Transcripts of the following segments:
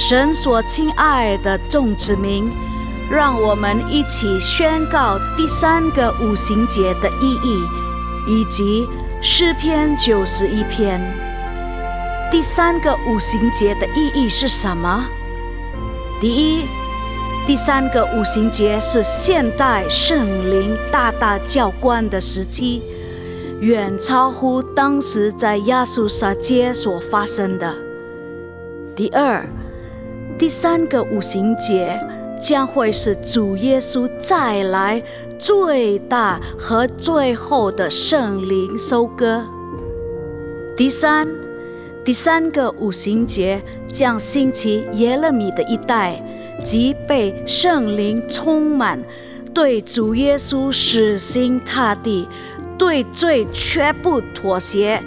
神所亲爱的众子民，让我们一起宣告第3个五旬节的意义，以及诗篇91篇。第3个五旬节的意义是什么？第一，第3个五旬节是现代圣灵大大浇灌的时期，远超乎当时在亚述撒街所发生的。第二，第3个五旬节将会是主耶稣再来最大和最后的圣灵收割。第三个五旬节将兴起耶勒米的一代，即被圣灵充满，对主耶稣死心塌地，对罪绝不妥协，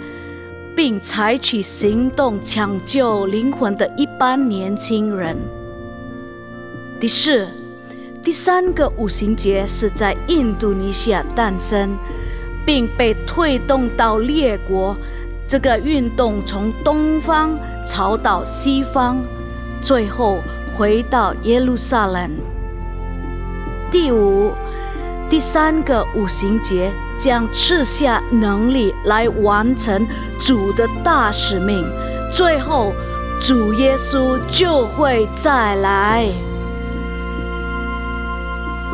并采取行动抢救灵魂的一般年轻人。第四，第3个五旬节是在印度尼西亚诞生，并被推动到列国。这个运动从东方朝到西方，最后回到耶路撒冷。第五，第3个五旬节将赐下能力来完成主的大使命，最后主耶稣就会再来。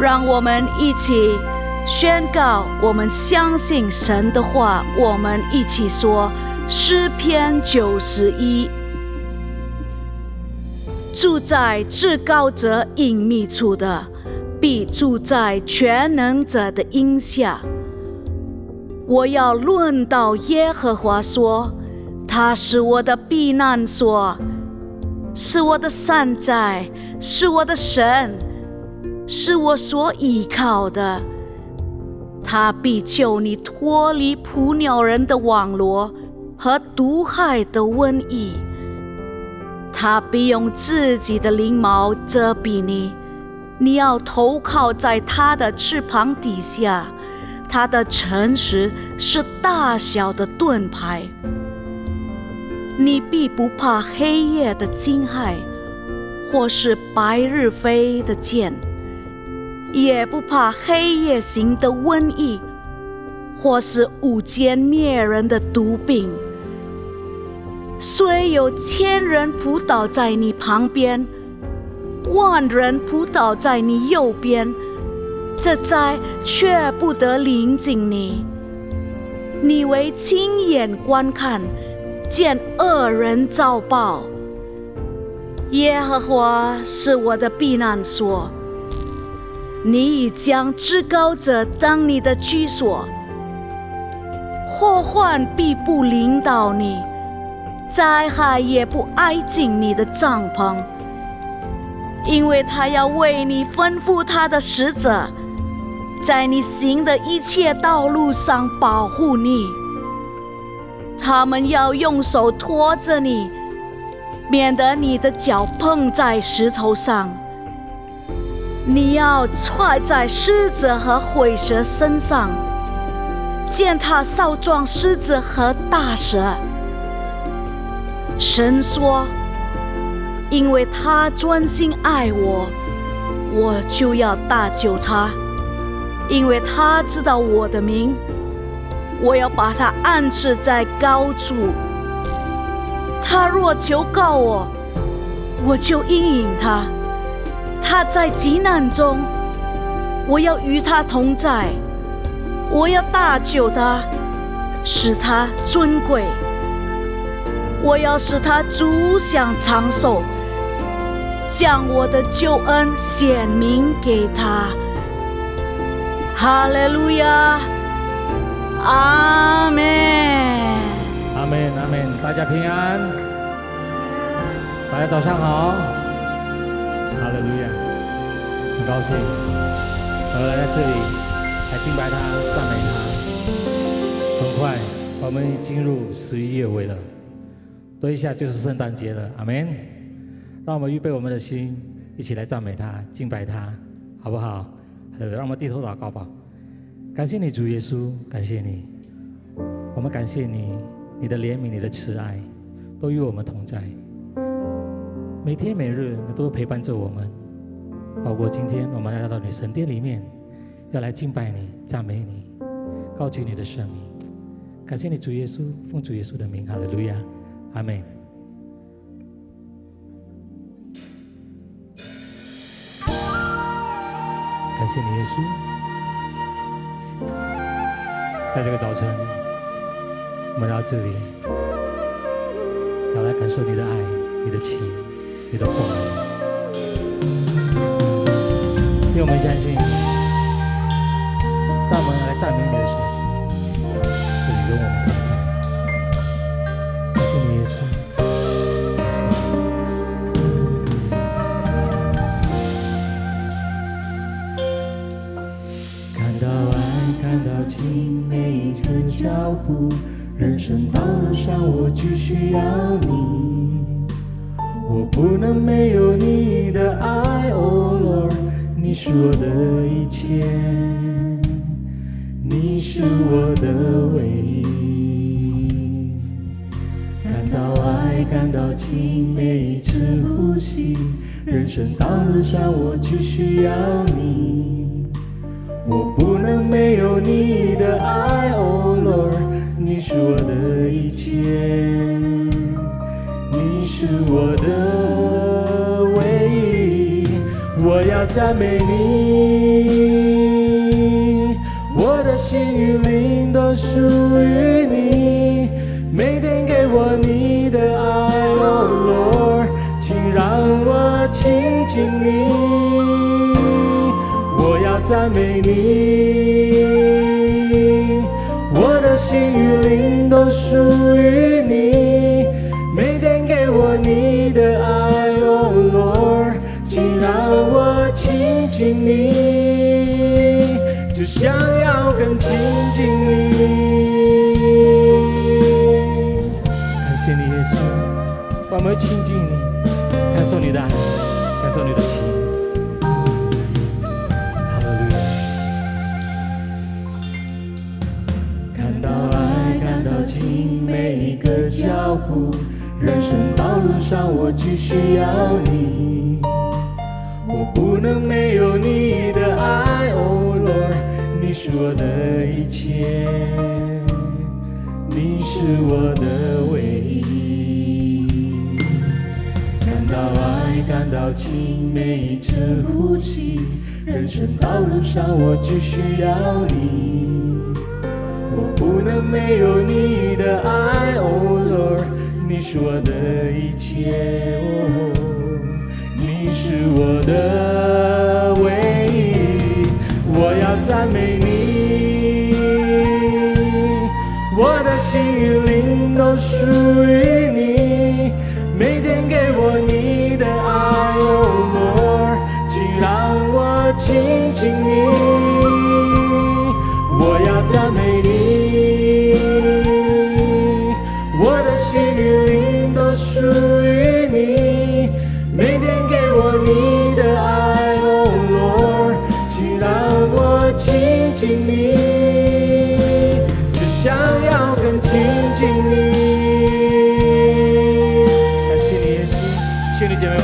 让我们一起宣告，我们相信神的话。我们一起说诗篇91：住在至高者隐秘处的，必住在全能者的荫下。我要论到耶和华说，他是我的避难所，是我的山寨，是我的神，是我所依靠的。他必救你脱离捕鸟人的网罗和毒害的瘟疫。他必用自己的翎毛遮蔽你，你要投靠在他的翅膀底下。他的诚实是大小的盾牌。你必不怕黑夜的惊骇，或是白日飞的箭，也不怕黑夜行的瘟疫，或是午间灭人的毒病。虽有1000人扑倒在你旁边，10000人扑倒在你右边，这灾却不得临近你。你为亲眼观看，见恶人遭报。耶和华是我的避难所，你已将至高者当你的居所。祸患必不临到你，灾害也不挨近你的帐篷，因为他要为你吩咐他的使者，在你行的一切道路上保护你。他们要用手托着你，免得你的脚碰在石头上。你要踹在狮子和虺蛇身上，践踏少壮狮子和大蛇。神说，因为他专心爱我，我就要搭救他。因为他知道我的名，我要把他安置在高处。他若求告我，我就应允他。他在急难中，我要与他同在。我要搭救他，使他尊贵。我要使他足享长寿，将我的救恩显明给他。哈利路亚，阿们，阿们，阿们，大家平安，大家早上好，哈利路亚，很高兴我来到这里来敬拜他、赞美他。很快我们进入11月尾了，多一下就是圣诞节了，阿们。让我们预备我们的心，一起来赞美他、敬拜他，好不好？让我们低头祷告吧。感谢你，主耶稣，感谢你，我们感谢你，你的怜悯、你的慈爱都与我们同在。每天每日都陪伴着我们，包括今天我们来到你神殿里面，要来敬拜你、赞美你、高举你的圣名。感谢你主耶稣，奉主耶稣的名，哈利路亚，阿们。感谢你耶稣，在这个早晨，我们来到这里，要来感受你的爱、你的情、你的话语。因为我们相信，当我们来赞美你的时候，你跟我们同在。感谢你耶稣，感谢你。看到爱，看到情，每一个脚步，人生道路上我只需要你。我不能没有你的爱 ，Oh Lord， 你是我的一切，你是我的唯一。看到爱，看到情，每一次呼吸，人生道路上我只需要你。我不能没有你的爱 ，Oh Lord， 你是我的一切。你是我的唯一，我要赞美你，我的心与灵都属于你，每天给我你的爱 ，Oh Lord， 请让我亲近你，我要赞美你，我的心与灵都属于你。每天给我你的爱 ，Oh Lord， 请让我亲近你，只想要更亲近你。感谢你耶稣，我们亲近你，感受你的爱，感受你的情。哈利路亚！看到爱，看到情，每一个脚步。人生道路上我只需要你，我不能没有你的爱 ，Oh Lord， 你是我的一切，你是我的唯一。看到爱，看到情，每一次呼吸，人生道路上我只需要你，我不能没有你的爱 ，Oh Lord。你是我的一切，哦，你是我的唯一，我要赞美你，我的心与灵都属于你，每天给我你的爱 ，Oh Lord， 请让我亲近你，我要赞美你。我的心与灵都属于你，每天给我你的爱 ，Oh Lord， 请让我亲近你，只想要更亲近你。感谢你耶稣，兄弟姐妹们，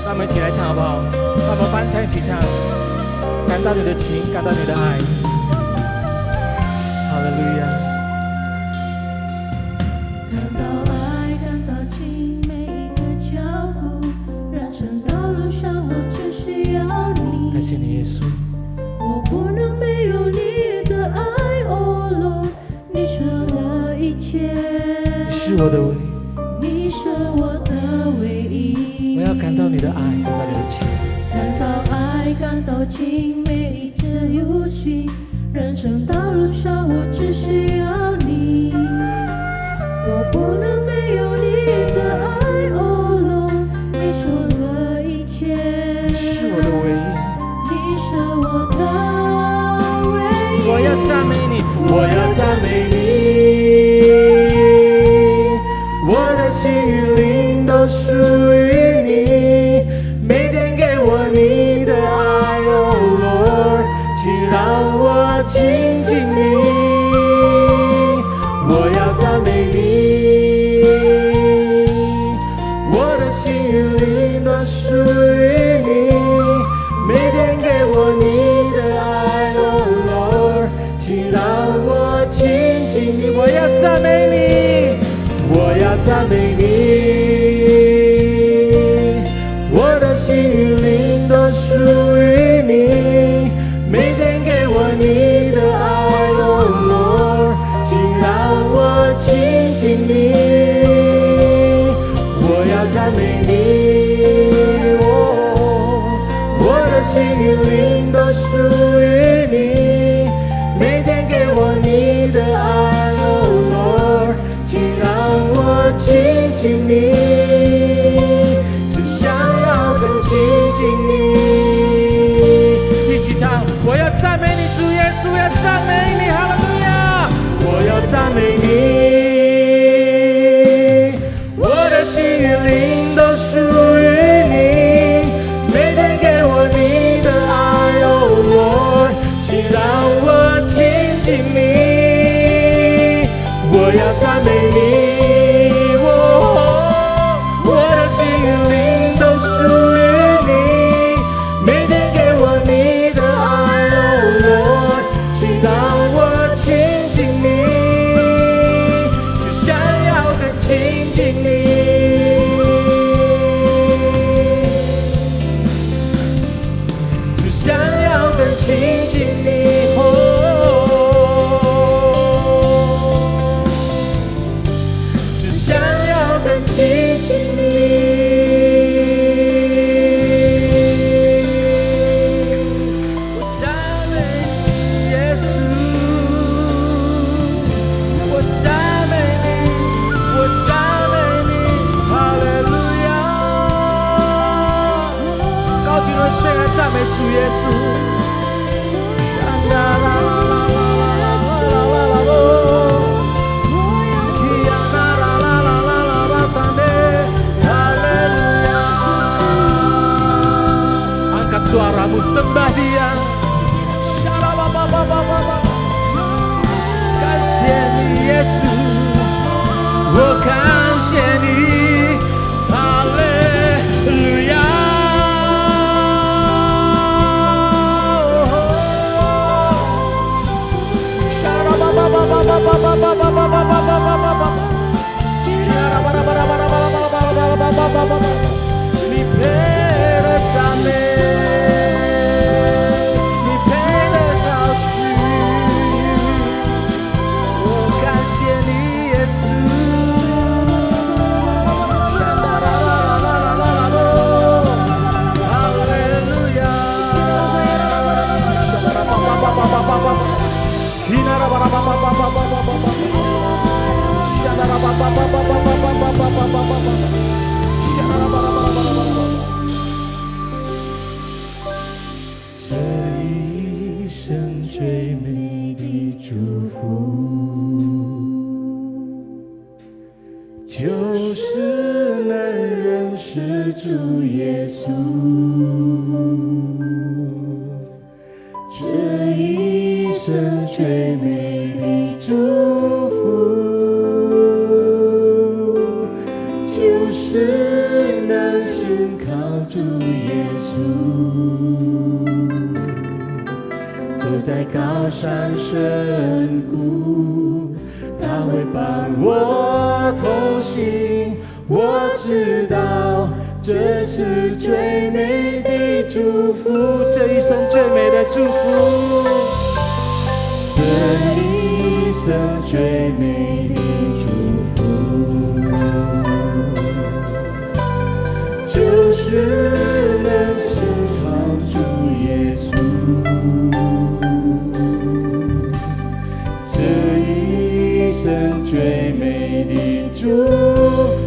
让我们一起来唱好不好？让我们伴唱一起唱，感到你的情，感到你的爱。哈利路亚。看到爱，看到情，每一个脚步，人生道路上我只需要你。感谢你耶稣，我不能没有你的爱 ，Oh Lord， 你是我的一切，你是我的唯一，你是我的唯一。我要感到你的爱，感到你的情，看到爱，看到情，每一次游戏，人生道路上我只需要你。我不能没有你的爱 ，Oh Lord， 你是我的一切，你是我的唯一，你是我的唯一。我要赞美你，我要赞美你，我的心与灵都属于你，每天给我你的爱 ，Oh Lord， 请让我亲近你。属于你，每天给我你的爱，Oh Lord， 请让我亲近你。我要赞美你，我要赞美你。我的心与灵都属于你，每天给我你的爱，Oh Lord， 请让我亲近你。我要赞美你，我的心与灵都属于你，每天给我你的爱，Oh Lord， 请让我亲近你。亲近你，一起唱！我要赞美你，主耶稣，要赞美你，哈利路亚！我要赞美你，我的心与灵都属于你，每天给我你的爱，Oh Lord， 请让我亲近你。我要赞美你，我的心与灵都属于你。亲近你，只想要更亲近你。我赞美你，耶稣，我赞美你，我赞美你，哈利路亚！高举的宣言赞美主耶稣。Angkat suaramu, sembah Dia. 感谢你耶稣，我感谢你，哈利路亚。你配得赞美，你配得高举，我感谢你耶稣。哈利路亚。这一生最美的祝福，就是能认识主耶稣。这一生最美的祝福，就是能信靠主耶稣。走在高山深谷，他会伴我同行。我知道这是最美的祝福，这一生最美的祝福，这一生最美的祝福，就是能信靠主耶稣。这一生最美的祝福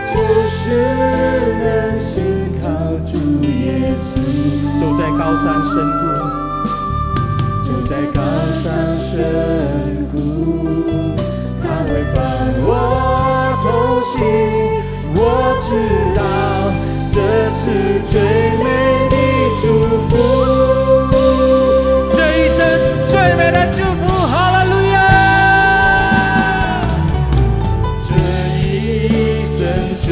就是能信靠主耶稣。走在高山深谷，走在高山深谷，他会伴我同行。我知道这是最美的祝福，这一生最美的祝福，哈利路亚！这一生最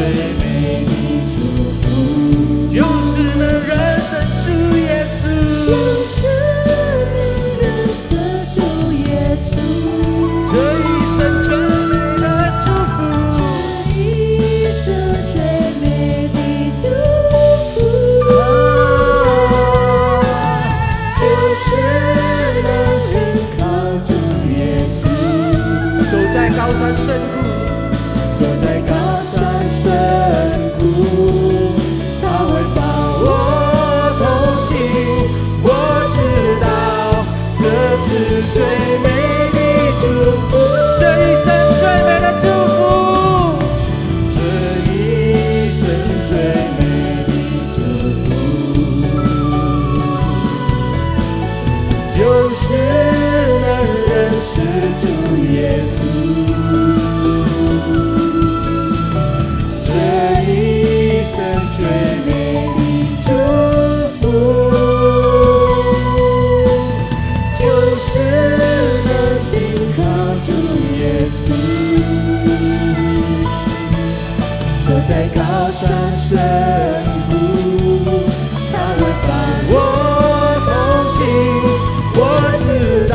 走在高山深谷，他会伴我同行。我知道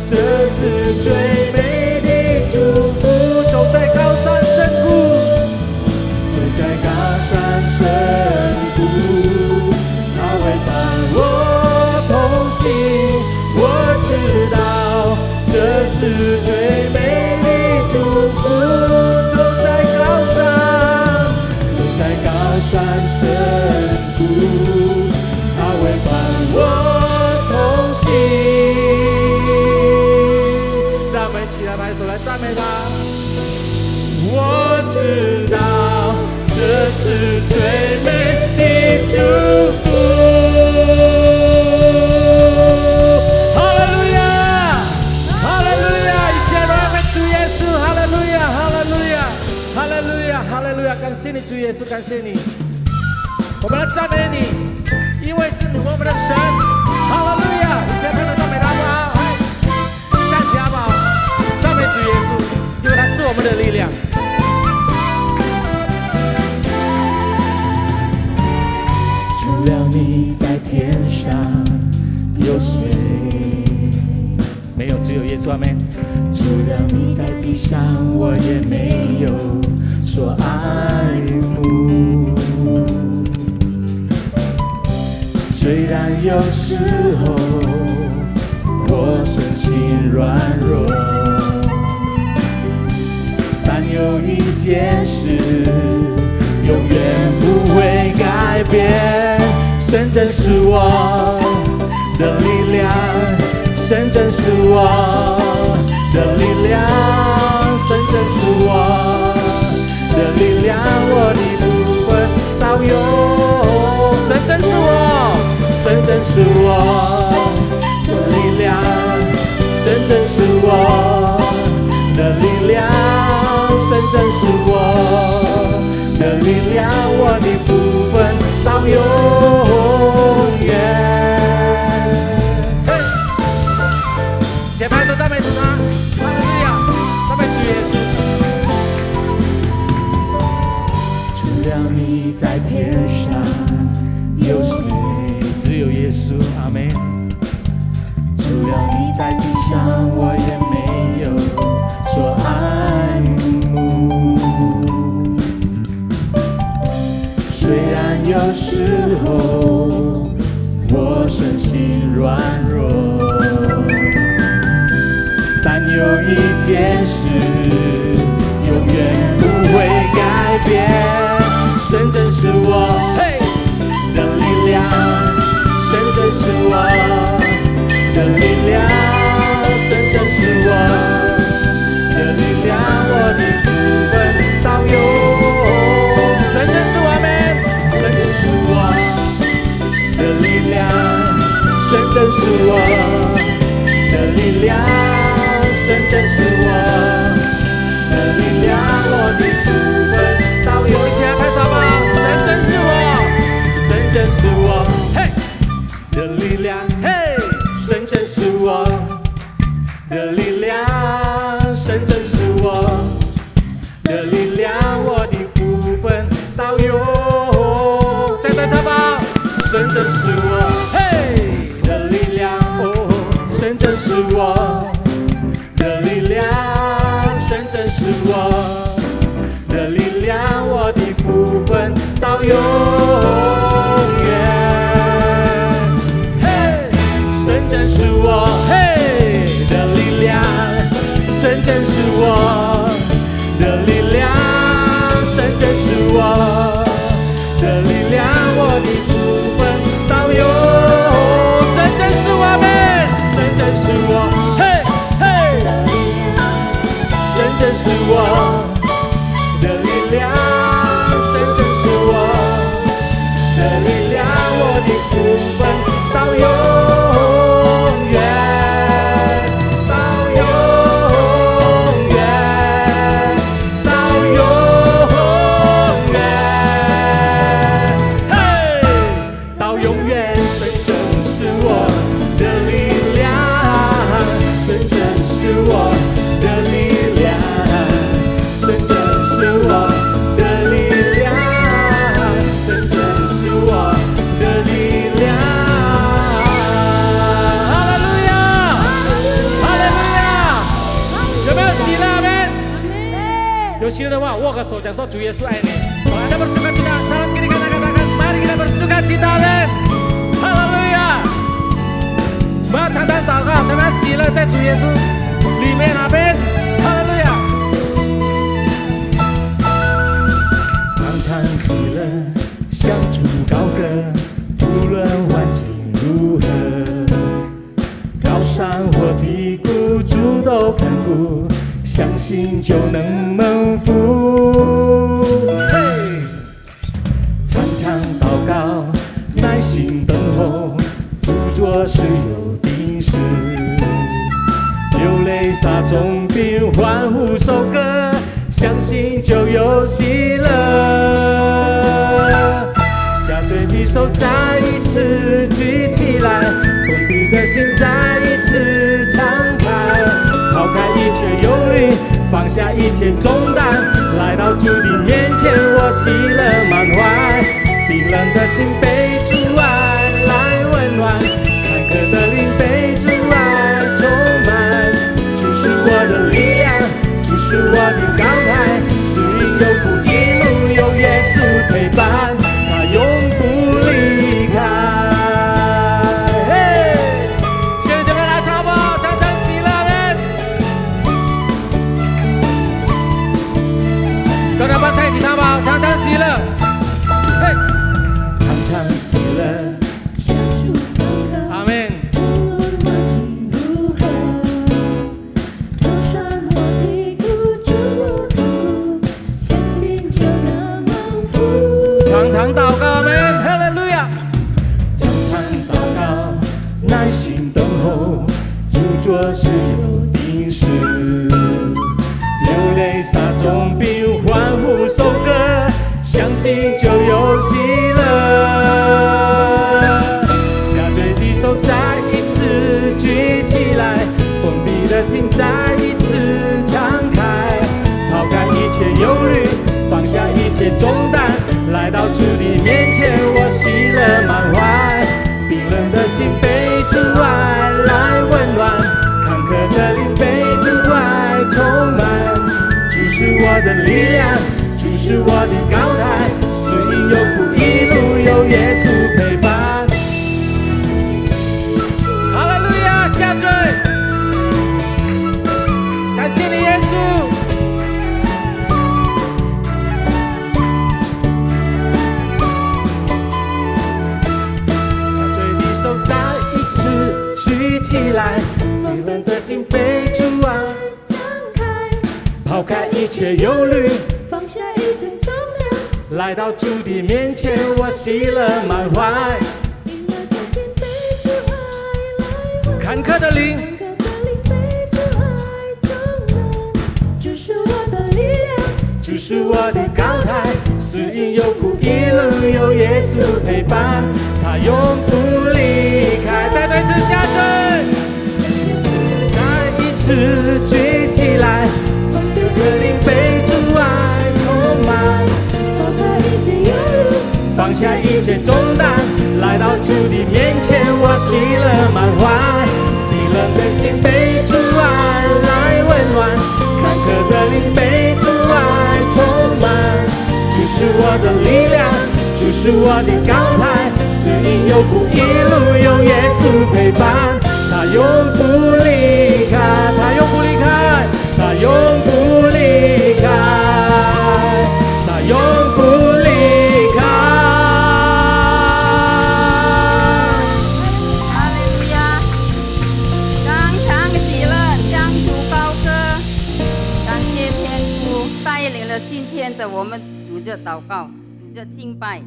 这是最美的祝福。走在高山深谷，走在高山深谷，他会伴我同行。我知道这是最美的祝福。走在高山，走在高山深谷，他会伴我同行。让我们一起来拍手来赞美他。我知道这是最美的祝福。哈利路亚，哈利路亚！一起来荣耀主耶稣，哈利路亚，哈利路亚，哈利路亚，哈利路亚！感谢你，主耶稣，感谢你，我们来赞美你，因为是你我们的神。哈利路亚！一起来拍手赞美他好不好？站起来好不好？赞美主耶稣，因为他是我们的力量。除了你在天上，有谁？没有，只有耶稣。阿们。除了你在地上，我也没有所爱慕。虽然有时候我身心软弱，但有一件事永远不会改变，神真是我的力量，神真是我的力量，神真是我的力量，我的部分到永，神真是我，神真是我的力量，神真是我的力量，神真是我的力量，我的部分到永远。节拍手赞美主他，哈利路亚，赞美主耶稣。除了你在天上，有谁？只有耶稣。阿们。除了你在地上，我也没有所爱慕。虽然有时候我身心软弱，但有一件事永远不会改变，神真是我的力量，神真是我的力量，神真是我的力量，我的部分到永，神真是我们，神真是我的力量，神真是我的力量，神真是我的力量，我的部分到永。一起来拍手吧！神真是我，神真是我，嘿的力量，嘿，神真是我的力量，神真是我的力量，我的部分到永。再对唱吧！神真是我，嘿的力量，哦，神真是我的力量，神真是我的力量，我的部分到永远。嘿，神真是我，嘿的力量，神真是我的力量，神真是我的力量，我的部分到永。神真是我们，神真是我，嘿嘿，神真是我的力量，神真是我的力量，我的部分到永远，到永远，到永远，嘿，到永远，神真是我的力量，神真是我的力量，神真是我的力握个手，讲说主耶稣爱你。Anda bersuka cita, salam kiri kanan katakan, mari kita bersuka cita, amin. 哈利路亚！我们要常常祷告，常常喜乐在主耶稣里面，阿们。哈利路亚！常常喜乐，向主高歌，无论环境如何，高山或低谷，主都看顾，相信就能蒙福。常常祷告，耐心等候，主做事有定时，流泪撒种并欢呼收割，相信就有喜乐。下坠的手再一次举起来，封闭的心再一次敞开，抛开一切忧虑，放下一切重担，来到主的面前，我喜乐满怀。冰冷的心被主爱来温暖，坎坷的灵被主爱充满。主是我的力量，主是我的高台，是因有苦一路有耶稣陪伴，他永不离开。现在就来唱吧，常常喜乐们。跟着帮唱一起唱吧，常常喜乐。常常喜乐，向主祷告，阿们。无论环境如何，高山或低谷，主都看顾，相信就能蒙福。常常祷告，阿们。哈利路亚。常常祷告，耐心等候，主做事有定时，流泪撒种并欢呼收割，相信就有喜乐。下坠的手再一次举起来，封闭的心再一次敞开，抛开一切忧虑，放下一切重担，来到主的面前，我喜乐满怀。冰冷的心被主爱来温暖，坎坷的灵被主爱充满。主是我的力量，主是我的高台，是因有苦一路有耶稣陪伴。哈利路亚，下坠。感谢你，耶稣。下坠的手再一次举起来，冰冷的心被主爱敞开，抛开一切忧虑，放下一切重量，来到主的面前，我喜乐满怀。冰冷的心被主爱来温暖，坎坷的灵，坎坷的灵被主爱充满。主是我的力量，主是我的高台，是因有苦一路有耶稣陪伴，他永不离开。再对次下坠。再一次举起来，封闭的灵被主爱充满，抛开一切忧虑，放下一切重担，来到主的面前，我喜乐满怀。冰冷的心被主爱来温暖，坎坷的灵被主爱充满。主是我的力量，主是我的高台，是因有苦一路有耶稣陪伴，他永不离开，他永不离开，他永不离开，他永不离开。哈利路亚！常常喜乐，向主高歌，感谢天父带领了今天的我们主着祷告，主着敬拜，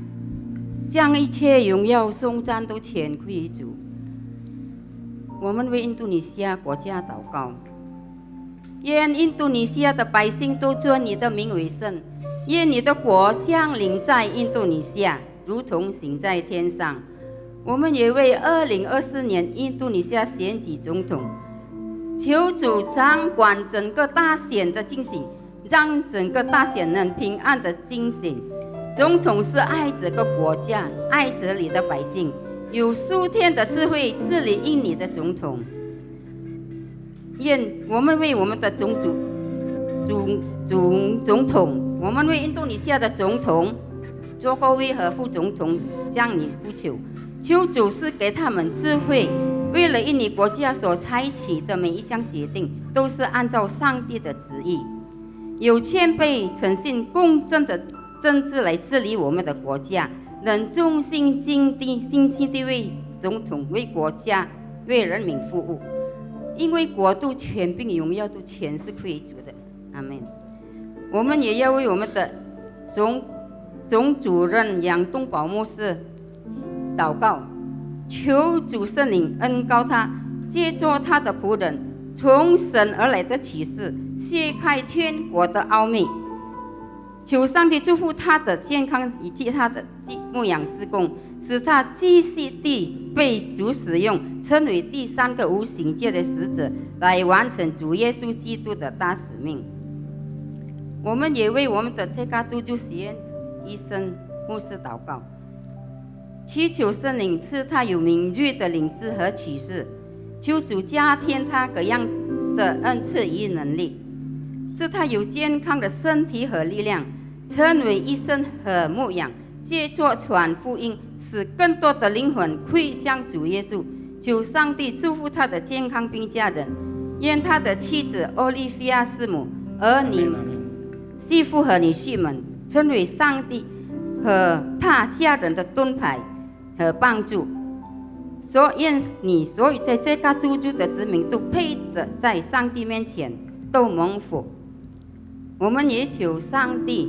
将一切荣耀颂赞都全归于主。我们为印度尼西亚国家祷告，愿印度尼西亚的百姓都尊你的名为圣，愿你的国降临在印度尼西亚，如同行在天上。我们也为2024年印度尼西亚选举总统，求主掌管整个大选的进行，让整个大选能平安的进行。总统是爱这个国家，爱这里的百姓，有数天的智慧治理印尼的总统。愿我们为我们的总统我们为印度尼西亚的总统、佐科威和副总统向你呼求，求主赐给他们智慧，为了印尼国家所采取的每一项决定，都是按照上帝的旨意，有谦卑、诚信、公正的政治来治理我们的国家，能忠心尽心地为总统、为国家、为人民服务。因为国度、权柄、荣耀都全是归主的。阿们。我们也要为我们的总主任杨东宝牧师祷告，求主圣灵恩膏他，借助他的仆人从神而来的启示，揭开天国的奥秘。求上帝祝福他的健康以及他的牧养事工，使他继续地被主使用，成为第三个无形界的使者，来完成主耶稣基督的大使命。我们也为我们的这个督助实验医生牧师祷告，祈求圣灵赐他有敏锐的灵智和启示，求主加添他各样的恩赐与能力，使他有健康的身体和力量，成为医生和牧养，借助传福音，使更多的灵魂归向主耶稣。求上帝祝福他的健康并家人，愿他的妻子欧利菲亚师母、儿女、媳妇和女婿们成为上帝和他家人的盾牌和帮助。愿你所有在这个督助的子民都配得在上帝面前都蒙福。我们也求上帝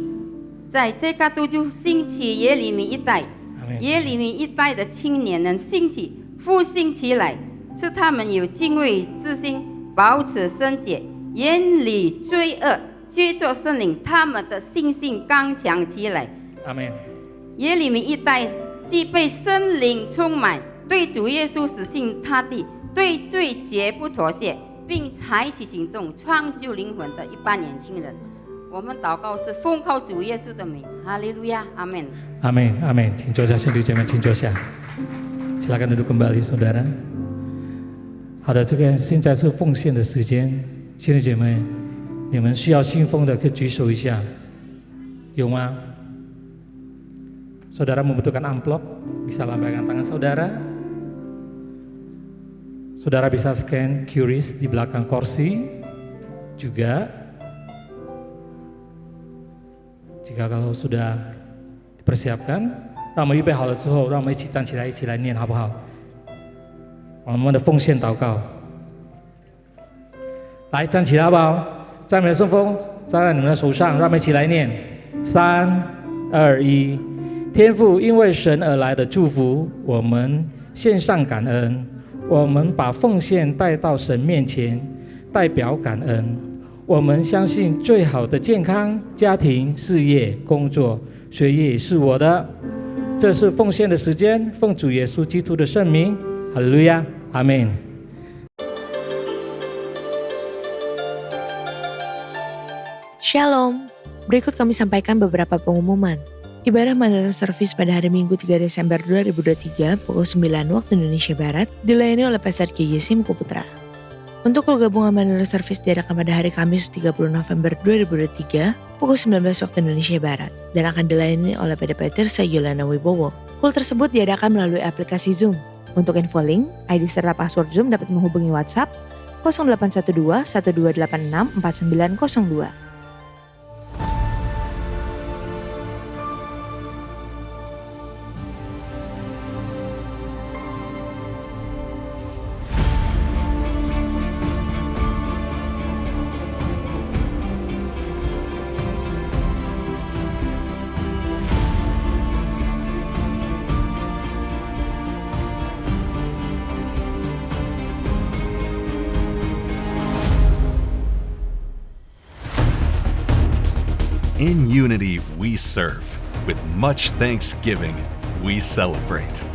在这个督助兴起耶利米一代，耶利米一代的青年人兴起复兴起来，使他们有敬畏之心，保持圣洁，远离罪恶，借助圣灵，他们的信心刚强起来。阿们。耶利米一代既被圣灵充满，对主耶稣死心塌地，对罪绝不妥协，并采取行动创救灵魂的一般年轻人。我们祷告是奉靠主耶稣的名，哈利路亚，阿门。阿门，阿门。请坐下，兄弟姐妹，请坐下。silakan duduk kembali, saudara。好的，这个现在是奉献的时间，兄弟姐妹，你们需要信奉的可以举手一下，有吗？Saudara membutuhkan amplop, bisa lambaikan tangan saudara. Saudara bisa scan QRIS di belakang kursi juga. Jika kalau sudah dipersiapkan，让我们预备好了之后，让我们一起站起来，一起来念，好不好？我们的奉献祷告，来站起来好不好？在你们的顺风，站在你们的手上，让我们一起来念：3、2、1。天父，因为神而来的祝福，我们献上感恩。我们把奉献带到神面前，代表感恩。我们相信最好的健康、家庭、事业、工作、学业是我的。这是奉献的时间，奉主耶稣基督的圣名，哈利路亚，阿们。Shalom, berikut kami sampaikan beberapa pengumuman. Ibadah Manara Service pada hari Minggu 3 Desember 2023 pukul 9 waktu Indonesia Barat dilayani oleh Pastor K.J. Simko Putra. Untuk keluarga gabungan Manara Service diadakan pada hari Kamis 30 November 2023 pukul 19 waktu Indonesia Barat dan akan dilayani oleh PDP Tirsa Yolana Wibowo. Kul tersebut diadakan melalui aplikasi Zoom. Untuk info link, ID serta password Zoom dapat menghubungi WhatsApp 0812 1286 4902. In unity we serve. With much thanksgiving, we celebrate.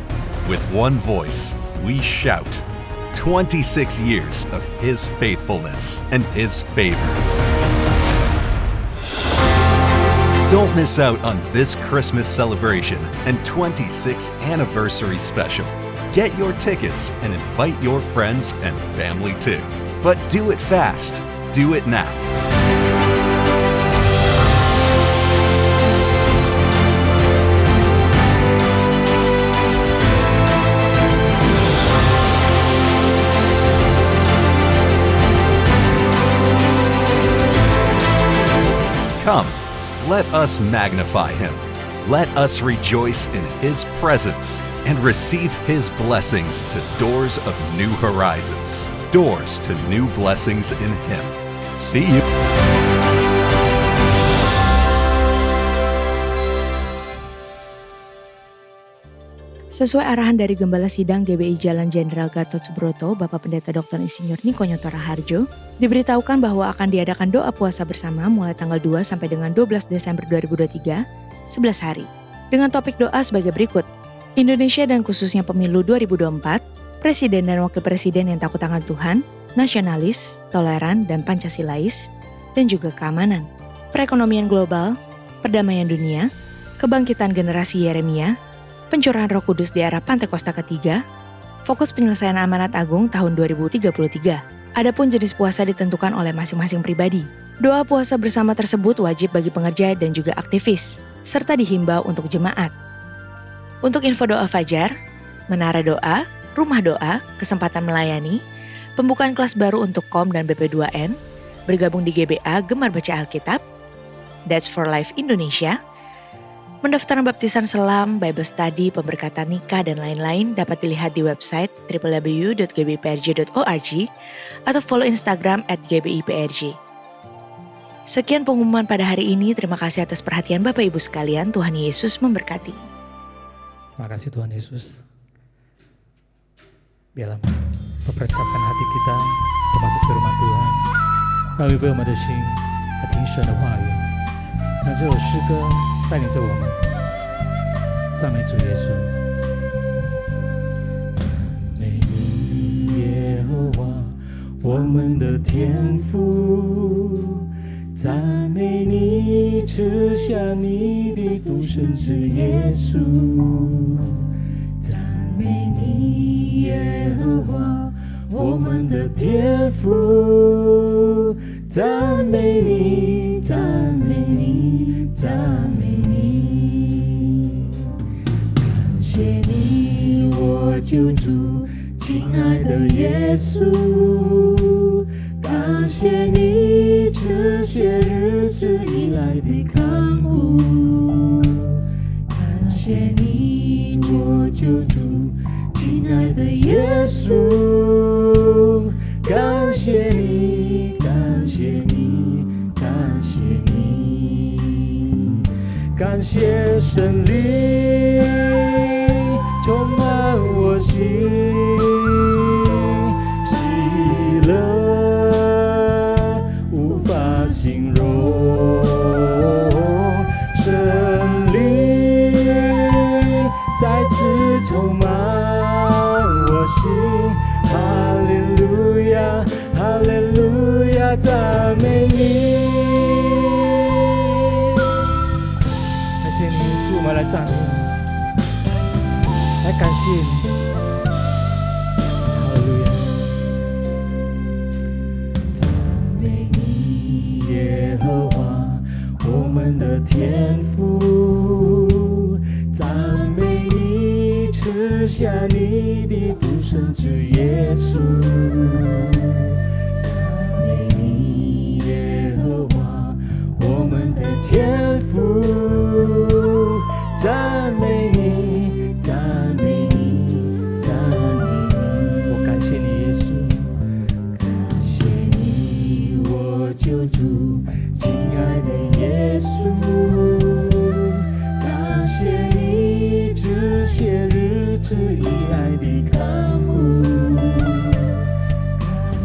With one voice, we shout. 26 years of His faithfulness and His favor. Don't miss out on this Christmas celebration and 26th anniversary special. Get your tickets and invite your friends and family too. But do it fast. Do it now. Let us magnify him. Let us rejoice in his presence and receive his blessings to doors of new horizons, doors to new blessings in him. See you. Sesuai arahan dari Gembala Sidang GBI Jalan Jenderal Gatot Subroto, Bapak Pendeta Dr. Insinyur Niko Nyoto Raharjo, diberitahukan bahwa akan diadakan doa puasa bersama mulai tanggal 2 sampai dengan 12 Desember 2023, 11 hari. Dengan topik doa sebagai berikut: Indonesia dan khususnya pemilu 2024, Presiden dan Wakil Presiden yang takut akan Tuhan, nasionalis, toleran, dan Pancasilais, dan juga keamanan, perekonomian global, perdamaian dunia, kebangkitan generasi Yeremia, pencurahan Roh Kudus di era Pantekosta ketiga, fokus penyelesaian amanat agung tahun 2033. Adapun jenis puasa ditentukan oleh masing-masing pribadi. Doa puasa bersama tersebut wajib bagi pengerja dan juga aktivis, serta dihimbau untuk jemaat. Untuk info doa fajar, menara doa, rumah doa, kesempatan melayani, pembukaan kelas baru untuk KOM dan BP2N, bergabung di GBA Gemar Baca Alkitab, That's for Life Indonesia, pendaftaran baptisan selam, Bible study, pemberkatan nikah, dan lain-lain dapat dilihat di website www.gbprj.org atau follow Instagram @gbiprj. Sekian pengumuman pada hari ini. Terima kasih atas perhatian Bapak Ibu sekalian. Tuhan Yesus memberkati. Terima kasih Tuhan Yesus. Biarlah mempersiapkan hati kita untuk masuk firman Tuhan. 让预备我们的心来听神的话语。让这首诗歌带领着我们赞美主耶稣。赞美你耶和华，我们的天父，赞美你赐下你的独生子耶稣，赞美你耶和华，我们的天父，赞美你，赞美你，赞美你，感谢你，我救主，亲爱的耶稣，感谢你这些日子以来的看顾，感谢你，我救主，亲爱的耶稣，感谢你，感谢你，感谢你，感谢神灵充满我心，喜乐无法形容，神灵再次充满我心，哈利路亚，哈利路亚，赞美你。感谢你耶稣，我们来赞美你，来感谢你。哈利路亚。赞美你耶和华，我们的天父，赞美你赐下你的独生子耶稣，赞美你耶和华，我们的天父，赞美你，赞美你，赞美你。我感谢你耶稣，感谢你，我救主，亲爱的耶稣，感谢你这些日子以来的看顾，感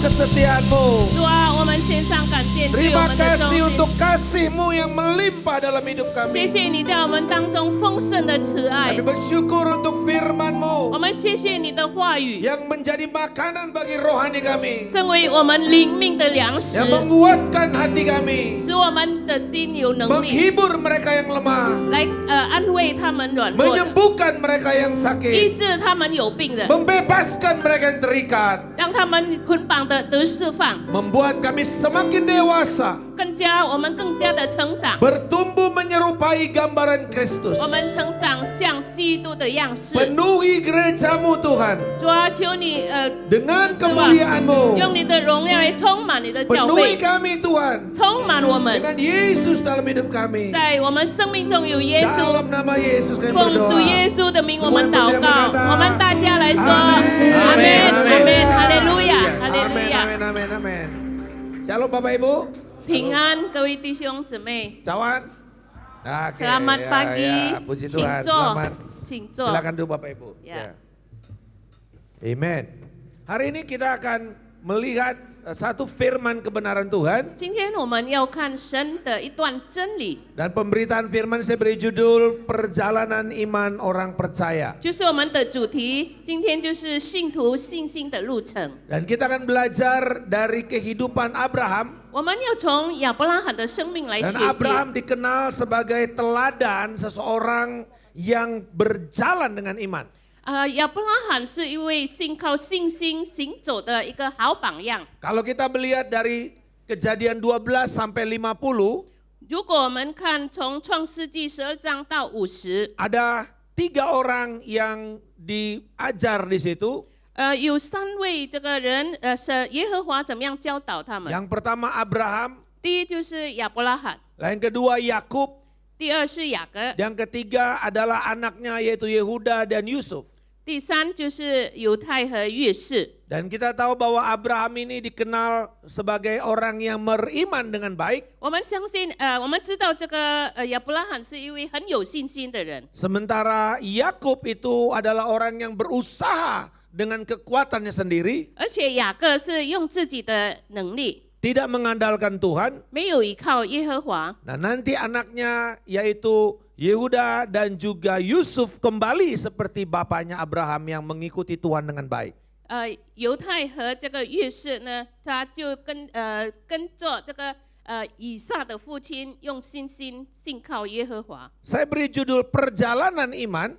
kesetiaan-Mu. 主啊，我们献上感谢，对我 Terima 们的忠 kasih 心。 untuk kasih-Mu yang melimpah dalam hidup 谢 kami. 谢你在我们当中丰盛的慈爱 Kami，bersyukur untuk 我 firman-Mu 们谢谢你的话语， yang menjadi makanan bagi rohani kami, 成为我们灵命的粮食， yang menguatkan hati kami, 使我们的心有能力 menghibur mereka yang lemah, 来安慰他们软弱的， menyembuhkan mereka yang 医 sakit, 治他们有病的， membebaskan mereka yang terikat, 让他们捆绑的得释放， membuat kami semakin dewasa, 我们更加的成长， bertumbuh menyerupai gambaran Kristus. 我们成长像基督的样式。 Penuhi gereja-Mu Tuhan 主啊，求你 dengan kemuliaan-Mu. 用你的荣耀来充满你的教 Penuhi 会， kami Tuhan 充满我们， dengan Yesus dalam hidup kami. 在我们生命中有耶稣。 Dalam nama Yesus kami 奉主 berdoa. 耶稣的名，我们祷告，我们大家来说，阿门阿门，阿门，哈利路亚，哈利路 Amin, 亚， amin, amin, amin. Shalom Bapak Ibu. 平安，各位弟兄姊妹， Cawan. Oke, selamat ya, pagi, ya. Puji 请 Tuhan. 坐 Selamat. 请坐。 Silakan dulu Bapak Ibu. Ya. Amen. Hari ini kita akan melihat satu firman kebenaran Tuhan. 今天我们要看神的一段真理， Dan pemberitaan firman saya beri judul Perjalanan Iman Orang Percaya. 就是我们的主题。今天就是信徒信心的路程。 Dan kita akan belajar dari kehidupan Abraham. 我们要从亚伯拉罕的生命来学 Dan 习。 Abraham dikenal sebagai teladan seseorang yang berjalan dengan iman. 亚伯拉罕是一位靠信心行走的一个好榜样。 Kalau kita melihat dari Kejadian 12 sampai 50, 如果我们看从创世纪12章到50， ada 3 orang yang diajar di situ. 有3位这个人，是耶和华怎么样教导他们？ Yang pertama Abraham, 第一就是亚伯拉罕， yang kedua Yakub, 第二是雅各， yang ketiga adalah anaknya yaitu Yehuda dan Yusuf. 第三就是犹太和约士。 Dan kita tahu bahwa Abraham ini dikenal sebagai orang yang beriman dengan baik. 我们相信，我们知道这个亚伯拉罕是一位很有信心的人， Sementara Yakub itu adalah orang yang berusaha dengan kekuatannya sendiri, 而且雅各是用自己的能力， tidak mengandalkan Tuhan. 没有依靠耶和华。 Nah, nanti anaknya yaitu Yehuda dan juga Yusuf kembali seperti bapaknya Abraham yang mengikuti Tuhan dengan baik. 犹太和这个约士呢，他就跟着这个以撒的父亲，用信心信靠耶和华。 Saya beri judul Perjalanan Iman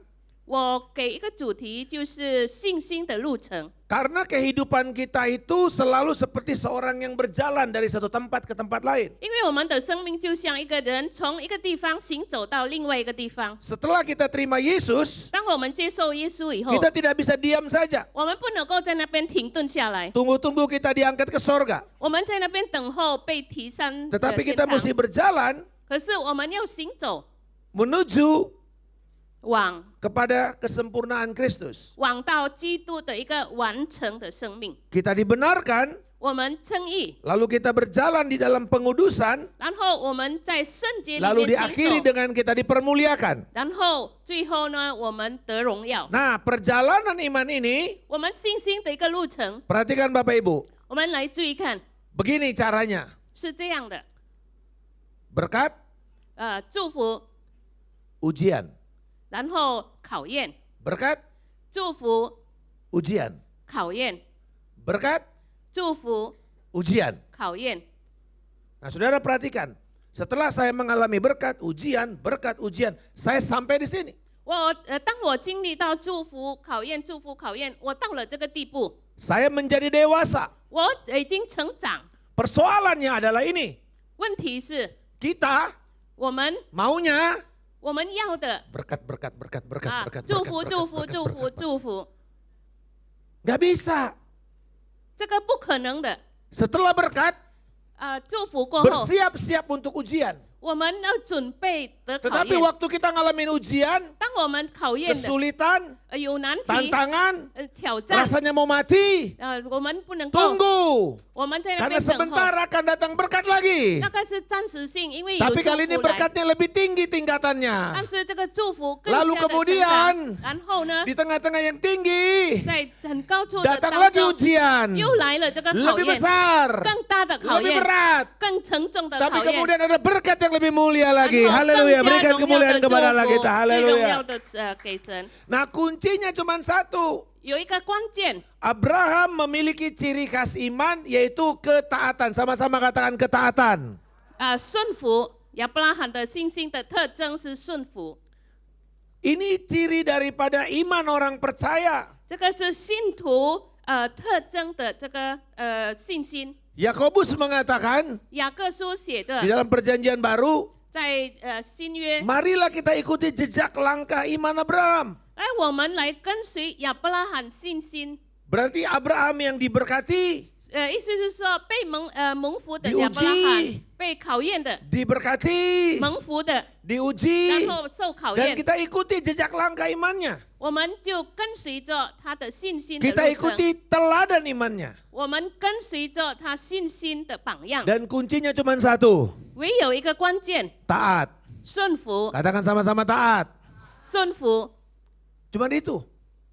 我给一个主题，就是信心的路程。 karena kehidupan kita itu selalu seperti seorang yang berjalan dari satu tempat ke tempat lain. 因为我们的生命就像一个人从一个地方行走到另外一个地方。 Setelah kita terima Yesus, 当我们接受耶稣以后， kita tidak bisa diam saja. 我们不能够在那边停顿下来， Tunggu-tunggu kita diangkat ke sorga. 我们在那边等候被提上 Tetapi 天 kita 堂。 mesti berjalan 可是我们要行走 menuju 往 kepada kesempurnaan Kristus. 到基督的一个完成的生命。 Kita dibenarkan, 我们称义， lalu kita berjalan di dalam pengudusan, 然后我们在圣洁里 lalu 面 diakhiri 行走， dengan kita dipermuliakan. 然后最后呢，我们得荣耀。 Nah, perjalanan iman ini, 我们信心的一个路程， perhatikan Bapak Ibu, 我们来注意看， begini caranya. 是这样的， Berkat, 祝福， ujian. 然后考验， Berkat, 祝福， ujian. 考验， Berkat, 祝福， ujian. 考验。 Nah, saudara perhatikan. Setelah saya mengalami berkat, ujian, saya sampai di sini. 当我经历到祝福、考验、祝福、考验，我到了这个地步， Saya menjadi dewasa. 我已经成长。 Persoalannya adalah ini. 问题是， Kita 我们 maunya 要的 berkat. 祝福、祝福、祝福、祝福， Gak bisa. 这个不可能的。 Setelah berkat, 祝福过后， bersiap-siap untuk ujian. 我们要准备得考 Tetapi 验。 waktu kita ngalamin ujian, 当当我们考验的 kesulitan, 有难题 tantangan, 挑战， rasanya mau mati. 我们不能够， Tunggu. 我们在那 Karena 边等候 sebentar。akan datang berkat lagi. 那个是暂时性，因为有 Tapi 祝 kali ini 福来， berkatnya lebih tinggi 但 tingkatannya. 是这个祝福更 Lalu 加的成 kemudian 长。然后呢， Di tengah-tengah yang tinggi, 在很高处的 datang 当 lagi 中， ujian. 又来了这个考 Lebih 验， besar, 更大的考 lebih 验， berat. 更沉重的 Tapi 考验。 kemudian ada berkat yang lebih mulia lagi. 然后 Haleluya. 更加 Berikan 荣耀 kemuliaan 的祝 kepada Allah 福， kita. 最荣耀 Haleluya. 的给神。 Nah, kuncinya cuma satu. 有一个关键， Abraham memiliki ciri khas iman yaitu ketaatan. Sama-sama katakan ketaatan. 顺服。亚伯拉罕的信心的特征是顺服， Ini ciri daripada iman orang percaya. 这个是信徒特征的这个信心。 Yakobus mengatakan 雅各书写着 di，dalam perjanjian baru, 在新约， marilah kita ikuti jejak langkah iman Abraham. 来我们来跟随亚伯拉罕信心。 Berarti Abraham yang diberkati, 意思是说被蒙福的 diuji 亚伯拉罕，被考验的 diberkati, 蒙福的， diuji, 然后受考 dan 验， kita ikuti jejak langkah imannya. 我们就跟随着他的信心的 Kita 路程， ikuti teladan imannya. 我们跟随着他信心的榜样。 Dan kuncinya cuma satu, 唯有一个关键， taat. 顺服， Katakan sama-sama taat. 顺服， Cuma itu.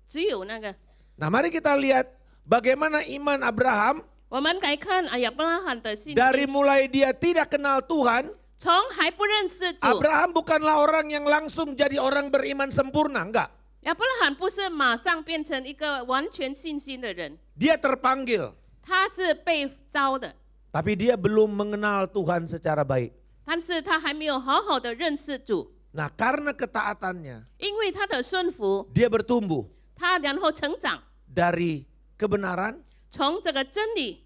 只有那个。 Nah, mari kita lihat bagaimana iman Abraham 我们来看亚伯拉罕的信 dari 心， mulai dia tidak kenal Tuhan. 从还不认识主， Abraham bukanlah orang yang langsung jadi orang beriman sempurna, enggak. 亚伯拉罕不是马上变成一个完全信心的人， Dia terpanggil, 他是被招的， tapi dia belum mengenal Tuhan secara baik. 但是他还没有好好的认识主， Nah, karena ketaatannya, 因为他的顺服， dia bertumbuh 他然后成长， dari kebenaran, 从这个真理，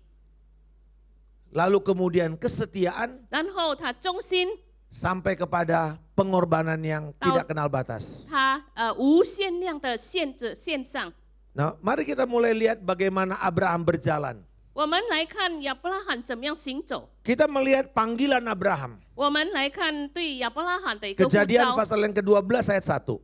lalu kemudian kesetiaan, 然后他忠心， sampai kepada pengorbanan yang tidak kenal batas. 他无限量的献上。 Nah, mari kita mulai lihat bagaimana Abraham berjalan. 我们来看亚伯拉罕怎么样行走， Kita melihat panggilan Abraham. 我们来看对亚伯拉罕的一个呼 Kejadian 召。 pasal yang ke-12 ayat 1.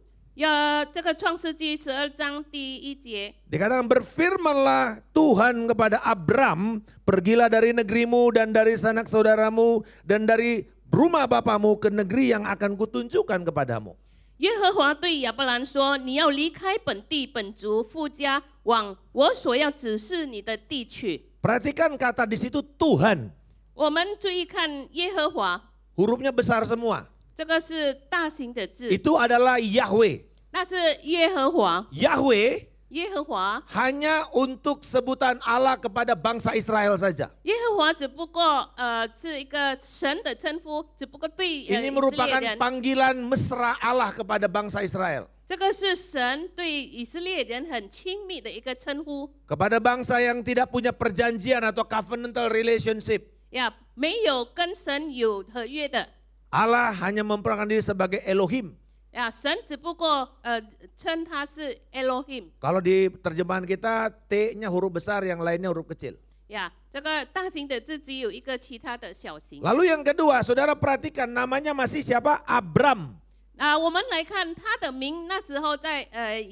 这个创世纪12章第1节， Dikatakan berfirmanlah Tuhan kepada Abram, pergilah dari negerimu dan dari sanak saudaramu dan dari rumah bapamu ke negeri yang akan kutunjukkan kepadamu. 耶和华对亚伯兰说：“你要离开本地、本族、父家，往我所要指示你的地去。” Perhatikan kata di situ Tuhan. 我们注意看耶和华， Hurufnya besar semua. 这个是大型的字， Itu adalah Yahweh. 那是耶和华。 Yahweh 耶和华， hanya untuk sebutan Allah kepada bangsa Israel saja. 耶和华只不过是一个神的称呼，只不过对以 Ini 色列 merupakan 人， panggilan mesra Allah kepada bangsa Israel. 这个是神对以色列人很亲密的一个称呼 Kepada bangsa yang tidak punya perjanjian atau covenantal relationship. 呀，没有跟神有合约的 Allah hanya memperkenalkan diri sebagai Elohim. 呀，神只不过称他是 Elohim。 Kalau di terjemahan kita T-nya huruf besar, yang lainnya huruf kecil. 呀，这个大型的字只有一个其他的小型。 Lalu yang kedua, saudara perhatikan namanya masih siapa? Abram. 我们来看他的名，那时候在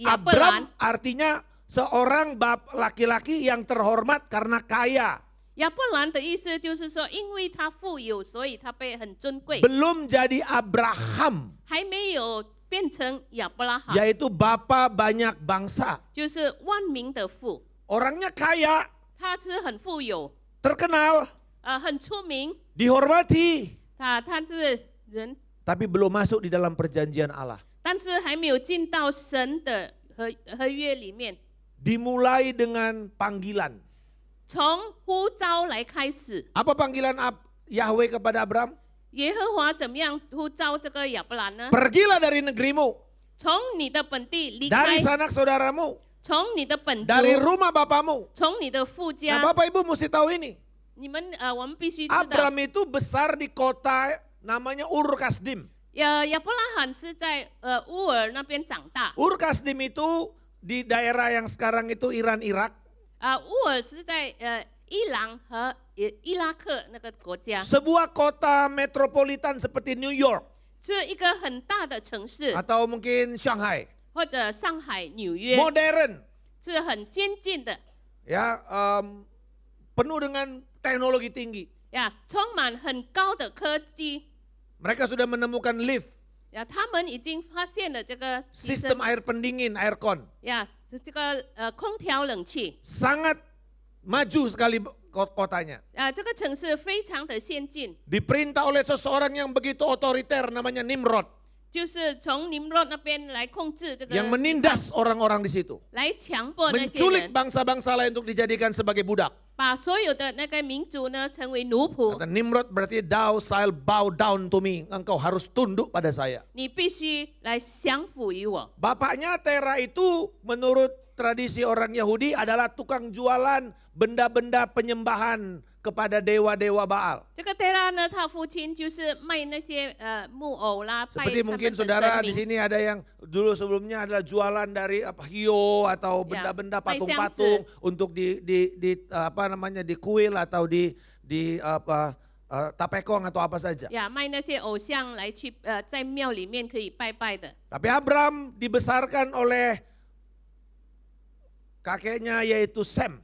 亚伯兰 Abram。artinya seorang laki-laki yang terhormat karena kaya. 亚伯兰的意思就是说，因为他富有，所以他被很尊贵， Belum jadi Abraham, 还没有变成亚伯拉罕， yaitu bapa banyak bangsa. 就是万民的父。 Orangnya kaya, 他是很富有， terkenal, 很出名， dihormati, 他是人， tapi belum masuk di dalam perjanjian Allah. 但是还没有进到神的合约里面。 Dimulai dengan panggilan. 从呼召来开始， Apa panggilan Yahweh kepada Abram? 耶和华怎么样呼召这个亚伯兰呢？ Pergilah dari negerimu, 从你的本地离 dari 开， sanak saudaramu, 从你的本族， dari rumah bapamu. 从你的父 Nah, 家。 Bapak Ibu mesti tahu ini. 你们我们必须知道， Abram itu besar di kota namanya Ur Kasdim. 亚伯拉罕是在乌尔那边长大。 Ur Kasdim itu di daerah yang sekarang itu Iran Irak. 乌尔是在伊朗和伊拉克那个国家， Sebuah kota metropolitan seperti New York. 是一个很大的城市， atau mungkin Shanghai. 或者上海、纽约， Modern, 是很先进的 ya, penuh dengan teknologi tinggi. 呀，充满很高的科技 Mereka sudah menemukan lift, 呀，他们已经发现了这个提 sistem 升 air pendingin, aircon. 呀，这个空调冷气 Sangat maju sekali kotanya. 这个城市非常的先进， Diperintah oleh seseorang yang begitu otoriter namanya Nimrod, 就是从尼罗那边来控制这个 yang menindas orang-orang di situ. 来强迫那些 Menculik 人， bangsa-bangsa lain untuk dijadikan sebagai budak. 把所有的那个民族呢成为奴仆 Kata。Nimrod berarti thou shalt bow down to me. Engkau harus tunduk pada saya. 你必须来降服于我。 Bapaknya Tera itu menurut tradisi orang Yahudi adalah tukang jualan benda-benda penyembahan kepada dewa-dewa Baal. 这个 Tera 呢，他父亲就是卖那些木偶啦，拜 Seperti 他们 mungkin 的 saudara 神 di 明。 sini ada yang dulu sebelumnya adalah jualan dari apa hiyo atau benda-benda patung-patung untuk di kuil atau di tapekong atau apa saja. 呀，卖那些偶像来去在庙里面可以拜拜的。 Tapi Abram dibesarkan oleh kakeknya yaitu Sem.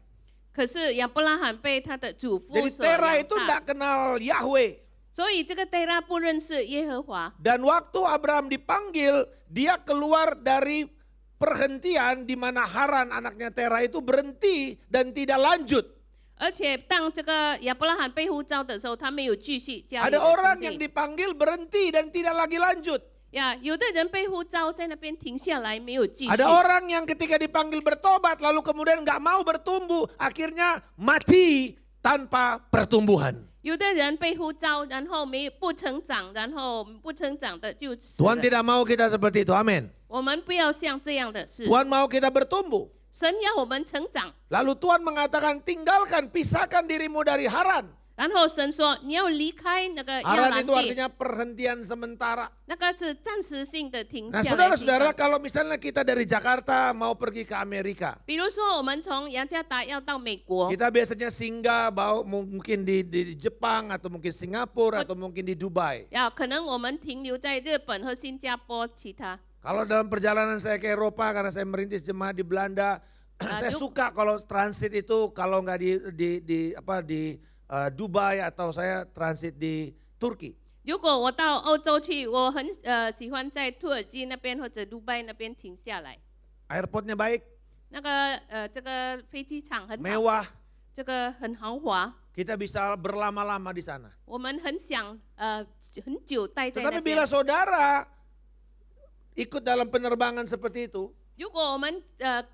可是亚伯拉罕被他的祖父 Jadi 所 Tera 养 itu 大， tidak kenal Yahweh. 所以这个 Tera 不认识耶和华。 Dan waktu Abraham dipanggil, dia keluar dari perhentian di mana Haran anaknya Tera itu berhenti dan tidak lanjut. 而且当这个亚伯拉罕被呼召的时候，他没有继续加入 Ada 的 orang 经 yang 历 dipanggil berhenti dan tidak lagi lanjut. 呀，有的人被呼召在那边停下来，没有继续。 Ada orang yang ketika dipanggil bertobat lalu kemudian nggak mau bertumbuh, akhirnya mati tanpa pertumbuhan. 有的人被呼召，然后不成长，然后不成长的就死 Tuhan 了。 tidak mau kita seperti itu, amin. 我们不要像这样的事。 Tuhan mau kita bertumbuh. 神要我们成长， Lalu Tuhan mengatakan tinggalkan, pisahkan dirimu dari Haran. 然后神说你要离开那个亚 Haran 兰 itu 地， artinya perhentian sementara. 那个是暂时性的停 Nah 下来的地 saudara-saudara 方。 kalau misalnya kita dari Jakarta mau pergi ke Amerika. 比如说我们从雅加达要到美国， Kita biasanya singgah mungkin di Jepang atau mungkin Singapura atau mungkin di Dubai. 可能我们停留在日本和新加坡，其他。 Kalau dalam perjalanan saya ke Eropa karena saya merintis jemaat di Belanda, saya suka kalau transit itu kalau nggak di Dubai atau saya transit di Turki. 如果我到欧洲去，我很喜欢在土耳其那边或者杜拜那边停下来。 Airportnya baik, 那个这个飞机场很好， mewah, 这个很豪华， kita bisa berlama-lama di sana. 我们很想很久待在 Tetapi 那 bila 边。 saudara ikut dalam penerbangan seperti itu, 如果我们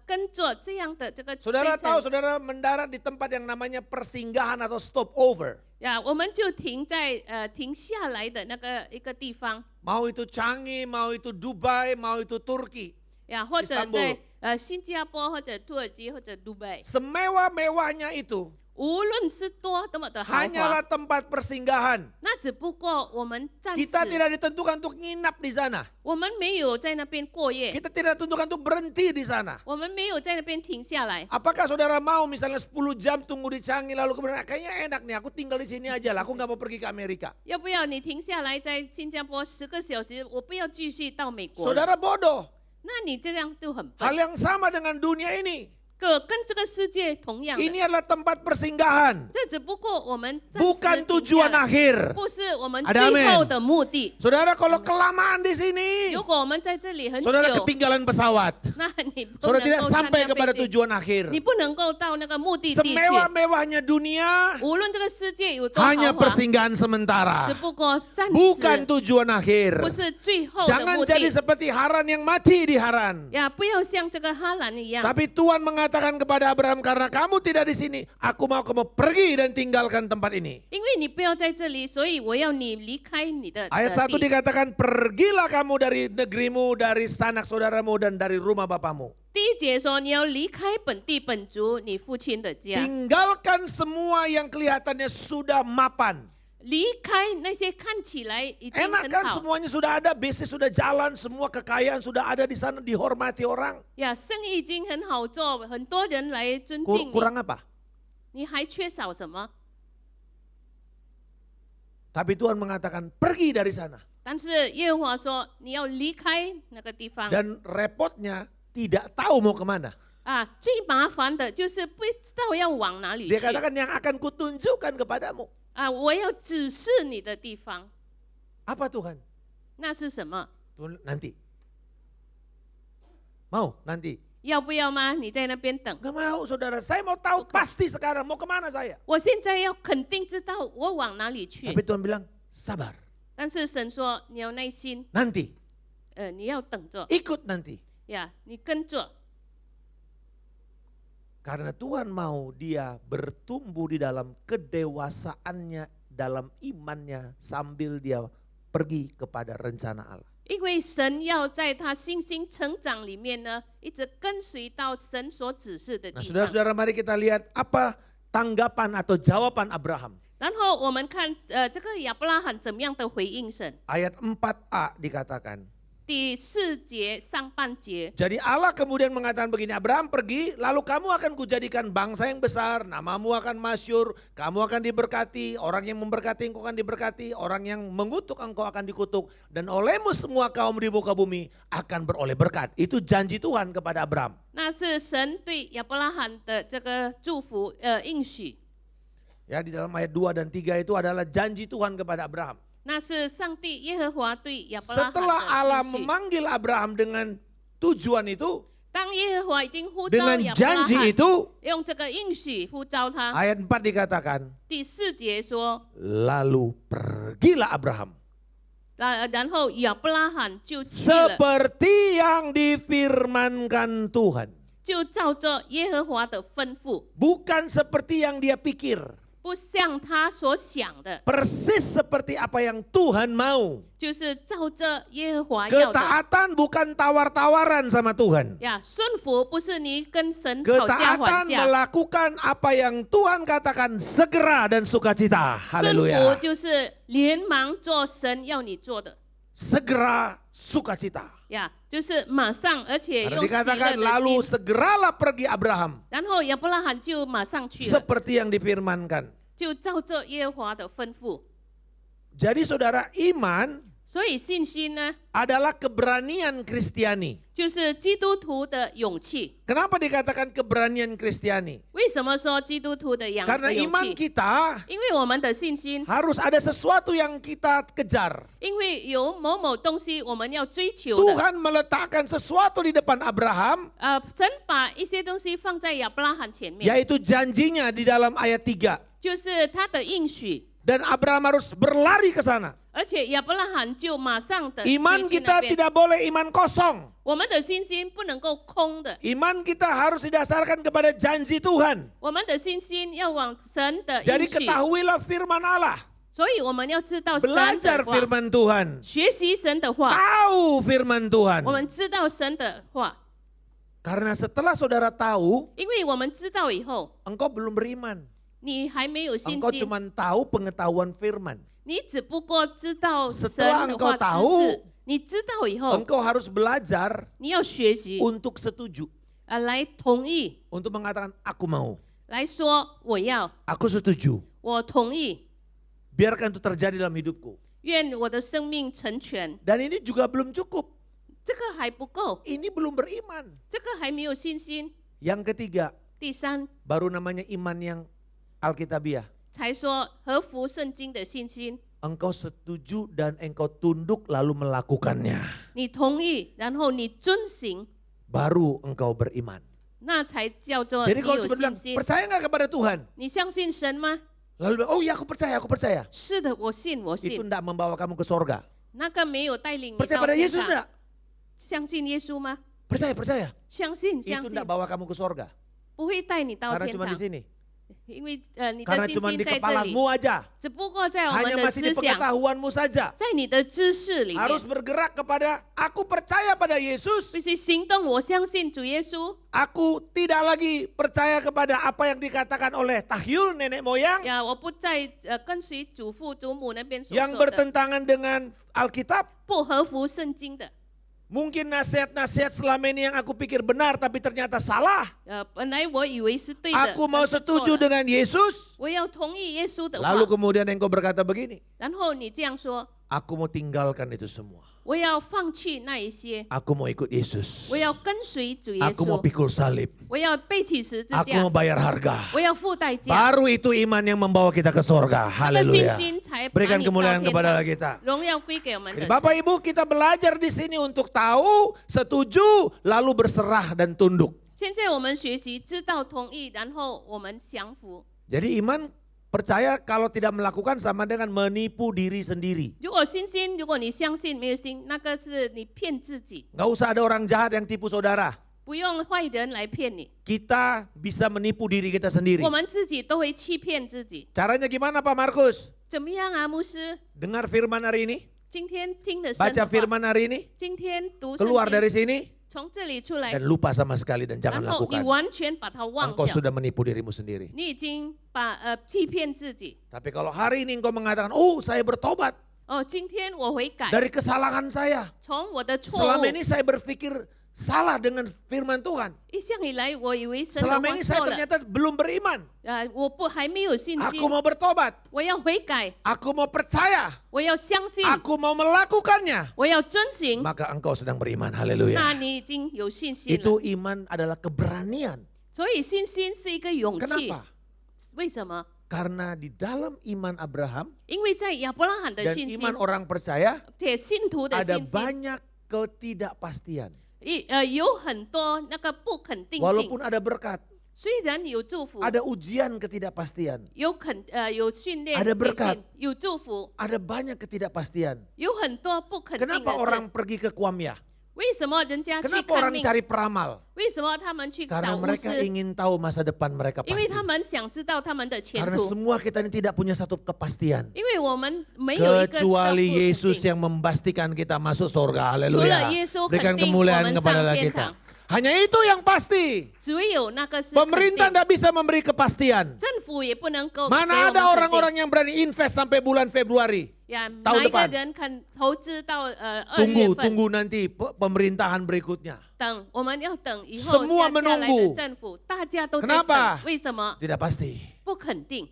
跟着这样的这个 saudara 飞 tahu 程 saudara mendarat di tempat yang namanya persinggahan atau stopover. 我们就停在停下来的那个一个地方 Mau itu Changi, mau itu Dubai, mau itu Turki. 或者 Istanbul 在新加坡或者土耳其或者杜拜， Semewah-mewahnya itu 无论是多么的豪 hanyalah 华， tempat persinggahan. 那只不过我们暂时， Kita tidak ditentukan untuk nginap di sana. 我们没有在那边过夜， Kita tidak ditentukan untuk berhenti di sana. 我们没有在那边停下来。 Apakah saudara mau misalnya 10 jam tunggu di Changi lalu kemudian kayaknya enak nih aku tinggal di sini aja lah, aku nggak mau pergi ke Amerika. 要不要你停下来在新加坡10个小时？我不要继续到美国了。 Saudara bodoh. 那你这样就很笨。 Hal yang sama dengan dunia ini. 跟这个世界同样的， Ini adalah tempat persinggahan, 这只不过我们暂时 bukan 停 tujuan 下来， akhir. 不是我们 Ada 最后 amin. 的目的。 Saudara kalau kelamaan di sini, 如果我们在这里很久， saudara ketinggalan pesawat. 那你不 Saudara 能 tidak 够参 sampai 加 kepada 飞机， tujuan akhir. 你不能够到那个目的地去。 Semewah-mewahnya dunia 无论这个世界有多豪 hanya 华， persinggahan sementara, 只不过暂 bukan 时， tujuan akhir. 不是最后的 Jangan 目 jadi 的。 seperti Haran yang mati di Haran. 不要像这个哈兰一样。 Tapi Tuhan mengatakan kepada Abraham, karena kamu tidak di sini, aku mau kamu pergi dan tinggalkan tempat ini. 因为你不要在这里，所以我要你离开你的 Ayat 1 地。 dikatakan, pergilah kamu dari negerimu, dari sanak saudaramu, dan dari rumah bapamu. 第一节说你要离开本地本族，你父亲的家， Tinggalkan semua yang kelihatannya sudah mapan. 离开那些看起来已经 Enak 很 kan 好 semuanya sudah ada, bisnis sudah jalan, semua kekayaan sudah ada di sana, dihormati orang. 生意已经很好做，很多人来尊敬你， Kurang apa? 你还缺少什么？ Tapi Tuhan mengatakan pergi dari sana. 但是耶和华说你要离开那个地方。 Dan repotnya tidak tahu mau kemana. 最麻烦的就是不知道要往哪里去。 Dia katakan yang akan kutunjukkan kepadamu. 我要指示你的地方， Apa Tuhan? 那是什么？ Tuhan nanti. Mau nanti? 要不要吗？你在那边等。 Gak mau saudara, saya mau tahu pasti sekarang mau kemana saya. 我现在要肯定知道我往哪里去。 Tapi Tuhan bilang sabar, 但是神说你要耐心， nanti, 你要等着 ikut nanti. 呀，你跟着。 Karena Tuhan mau dia bertumbuh di dalam kedewasaannya, dalam imannya sambil dia pergi kepada rencana Allah. 因为神要在他信心成长里面呢，一直跟随到神所指示的 Nah 地方。 saudara-saudara mari kita lihat apa tanggapan atau jawaban Abraham. 然后我们看这个亚伯拉罕怎么样的回应神。 Ayat 4a dikatakan. 第4节上半节， Jadi Allah kemudian mengatakan begini, Abraham pergi, lalu kamu akan kujadikan bangsa yang besar, namamu akan masyhur, kamu akan diberkati, orang yang memberkati engkau akan diberkati, orang yang mengutuk engkau akan dikutuk, dan olehmu semua kaum di muka bumi akan beroleh berkat. Itu janji Tuhan kepada Abraham. 那是神对亚伯拉罕的这个祝福应许。 Ya, di dalam ayat 2 dan 3 itu adalah janji Tuhan kepada Abraham. 那是上帝耶和华对亚伯拉罕 Setelah Allah 的应许。 memanggil Abraham dengan tujuan itu, 当耶和华已经呼召 dengan 亚伯拉 janji 罕， itu, 用这个应许呼召他。 ayat 4 dikatakan, 第4节说， lalu pergilah Abraham. 然后亚伯拉罕就去了， Seperti yang difirmankan Tuhan. 就照着耶和华的吩咐， Bukan seperti yang dia pikir. 不像他所想的， Persis seperti apa yang Tuhan mau. 就是照着耶和华要的。 Ketaatan bukan tawar-tawaran sama Tuhan. 呀，顺服不是你跟神讨价还 Ketaatan 价， melakukan apa yang Tuhan katakan segera dan sukacita. 顺服 Haleluya. 就是连忙做神要你做的。 Segera sukacita. 呀，就是马上，而且 Karena 用喜 dikatakan 乐的 lalu 心。 segeralah pergi Abraham. 然后亚伯拉罕就马上去了， Seperti yang difirmankan. 就照着耶和华的吩咐。 Jadi saudara, iman 所以信心呢， adalah keberanian Kristiani. 就是基督徒的勇气。 Kenapa dikatakan keberanian Kristiani? 为什么说基督徒的勇 Karena 勇 iman 气？ kita 因为我们的信心， harus ada sesuatu yang kita kejar. 因为有某某东西我们要追求的。 Tuhan meletakkan sesuatu di depan Abraham, 神把一些东西放在亚伯拉罕前面， yaitu janjinya di dalam ayat 3. 就是他的应许， Dan Abraham harus berlari ke sana. 而且亚伯拉罕就马上的 Iman 去那 kita 边。 tidak boleh iman kosong. 我们的信心不能够空的， Iman kita harus didasarkan kepada janji Tuhan. 我们的信心要往神的 Jadi 应许。 ketahuilah firman Allah. 所以我们要知道神 Belajar 的话， firman Tuhan. 学习神的话， Tahu firman Tuhan. 我们知道神的话， Karena setelah saudara tahu, 因为我们知道以后， engkau belum beriman. 你还没有信 Engkau 心， cuma tahu pengetahuan firman. 你只不过知道神 Setelah 的 engkau 话知 tahu 识，你知道以后， Engkau harus belajar 你要学习 untuk setuju. 来同意， Untuk mengatakan aku mau, 来说我要， aku setuju. 我同意， Biarkan itu terjadi dalam hidupku. 愿我的生命成全。 Dan ini juga belum cukup. 这个还不够， Ini belum beriman. 这个还没有信心。 Yang ketiga, 第三， baru namanya iman yang Alkitabiah. 才说合乎圣经的信心， Engkau setuju dan engkau tunduk lalu melakukannya. 你同意，然后你遵行， Baru engkau beriman. 那才叫做 Jadi 你 kalau 有 cuma bilang, 信心。 percaya nggak kepada Tuhan? 你相信神吗？ Lalu bilang, oh iya aku percaya. 是的，我信，我 Itu 信。 enggak membawa kamu ke sorga. 那个没有带领你 Percaya 到 pada 天 Yesus 上， enggak? 相信耶稣吗？ Percaya. 相信，相 Itu 信 enggak，bawa kamu ke sorga. 不会带你到 Karena 天 cuma di 堂， sini. 因为你的 Karena 信 cuma 心 di 在这里， kepalamu aja. 只不过在我们 Hanya 的 masih di 思想， pengetahuanmu saja. 在你的知识里面， Harus bergerak kepada aku percaya pada Yesus. 必须行动。我相信主耶稣 Aku tidak lagi percaya kepada apa yang dikatakan oleh Tahyul nenek moyang 呀，我不再跟随祖父祖母那边所 yang 说的， bertentangan dengan Alkitab. 不合乎圣经的。 Mungkin nasihat-nasihat selama ini yang aku pikir benar tapi ternyata salah. 本来我以为是对的， Aku mau 但是错 setuju 了 dengan Yesus. 我要同意耶稣的话。 Lalu kemudian engkau berkata begini. 然后你这样说， Aku mau tinggalkan itu semua. 我要放弃那一些， Aku mau ikut Yesus. 我要跟随主耶 Aku mau 稣， pikul salib. 我要背起十字 Aku mau 架， bayar harga. 我要付代价。 Baru itu iman yang membawa kita ke sorga. 那个信 Haleluya. 心才把 Berikan 你到 kemuliaan 天 kepada 堂。 kita. 荣耀归给我们 Jadi 的 Bapak 神。 Ibu, kita belajar di sini untuk tahu, setuju, lalu berserah dan tunduk. 现在我们学习知道同意，然后我们降服。 Jadi iman percaya kalau tidak melakukan sama dengan menipu diri sendiri. 如果信心，如果你相信没有心，那个是你骗自己， Nggak usah ada orang jahat yang tipu saudara. 不用坏人来骗你， Kita bisa menipu diri kita sendiri. 我们自己都会欺骗自己。 Caranya gimana Pak Markus? 怎么样啊，牧师？ Dengar firman hari ini, 今天听的神的 baca 话， firman hari ini, 今天读圣 keluar 经， dari sini 从这里出来， dan lupa sama sekali dan jangan 然后你 lakukan. 完全把它忘 Engkau 掉， sudah menipu dirimu sendiri. 你已经把欺骗自己。 Tapi kalau hari ini engkau mengatakan, oh saya bertobat 哦，今天我悔改， dari kesalahan saya. 从我的错 Selama 误， ini saya berpikir salah dengan firman Tuhan. 一向以来我以为神的 Selama 话 ini saya 错了， ternyata belum beriman. 我还没有信 Aku 心， mau bertobat. 我要悔改， Aku mau percaya. 我要相信， Aku mau melakukannya. 我要遵行。 Maka engkau sedang beriman. 那 Haleluya. 你已经有信心了。 Itu iman adalah keberanian. 所以信心是一个勇气。 Kenapa? 为什么？ Karena di dalam iman Abraham 因为在亚伯拉罕的 dan 信心， iman orang percaya 且信徒的 ada 信心， banyak ketidakpastian. 有很多那个不肯定性。 Walaupun ada berkat, 虽然有祝福， ada ujian ketidakpastian, 有训练， ada berkat 有祝福， ada banyak ketidakpastian. 有很多不肯定的 Kenapa 事。 orang pergi ke Kuamya? 为什么人家去 Kenapa 看 orang 命？ cari peramal? 为什么他们去 Karena 找巫 mereka 师？ ingin tahu masa depan mereka 因为 pasti. 他们想知道他们的前 Karena 途。 semua kita ini tidak punya satu kepastian. 因为我们没有一个 Kecuali 照顾 Yesus 肯定 yang memastikan kita masuk surga. 除了 Haleluya. 耶稣 Berikan 肯定我 kemuliaan 们 kepada 上天 kita. 堂， Hanya itu yang pasti. 只有那个是肯 Pemerintah 定。 tidak bisa memberi kepastian. 政府也不能够 Mana 给 ada 我们肯定 orang-orang yang berani invest sampai bulan Februari? 呀， tahun 哪一个 depan 人肯投资到2月份？ Tunggu nanti pemerintahan berikutnya. 等我们要等以后 Semua 下来的 menunggu 政府，大家都在 Kenapa? 等。为什么？ Tidak pasti. 不肯定，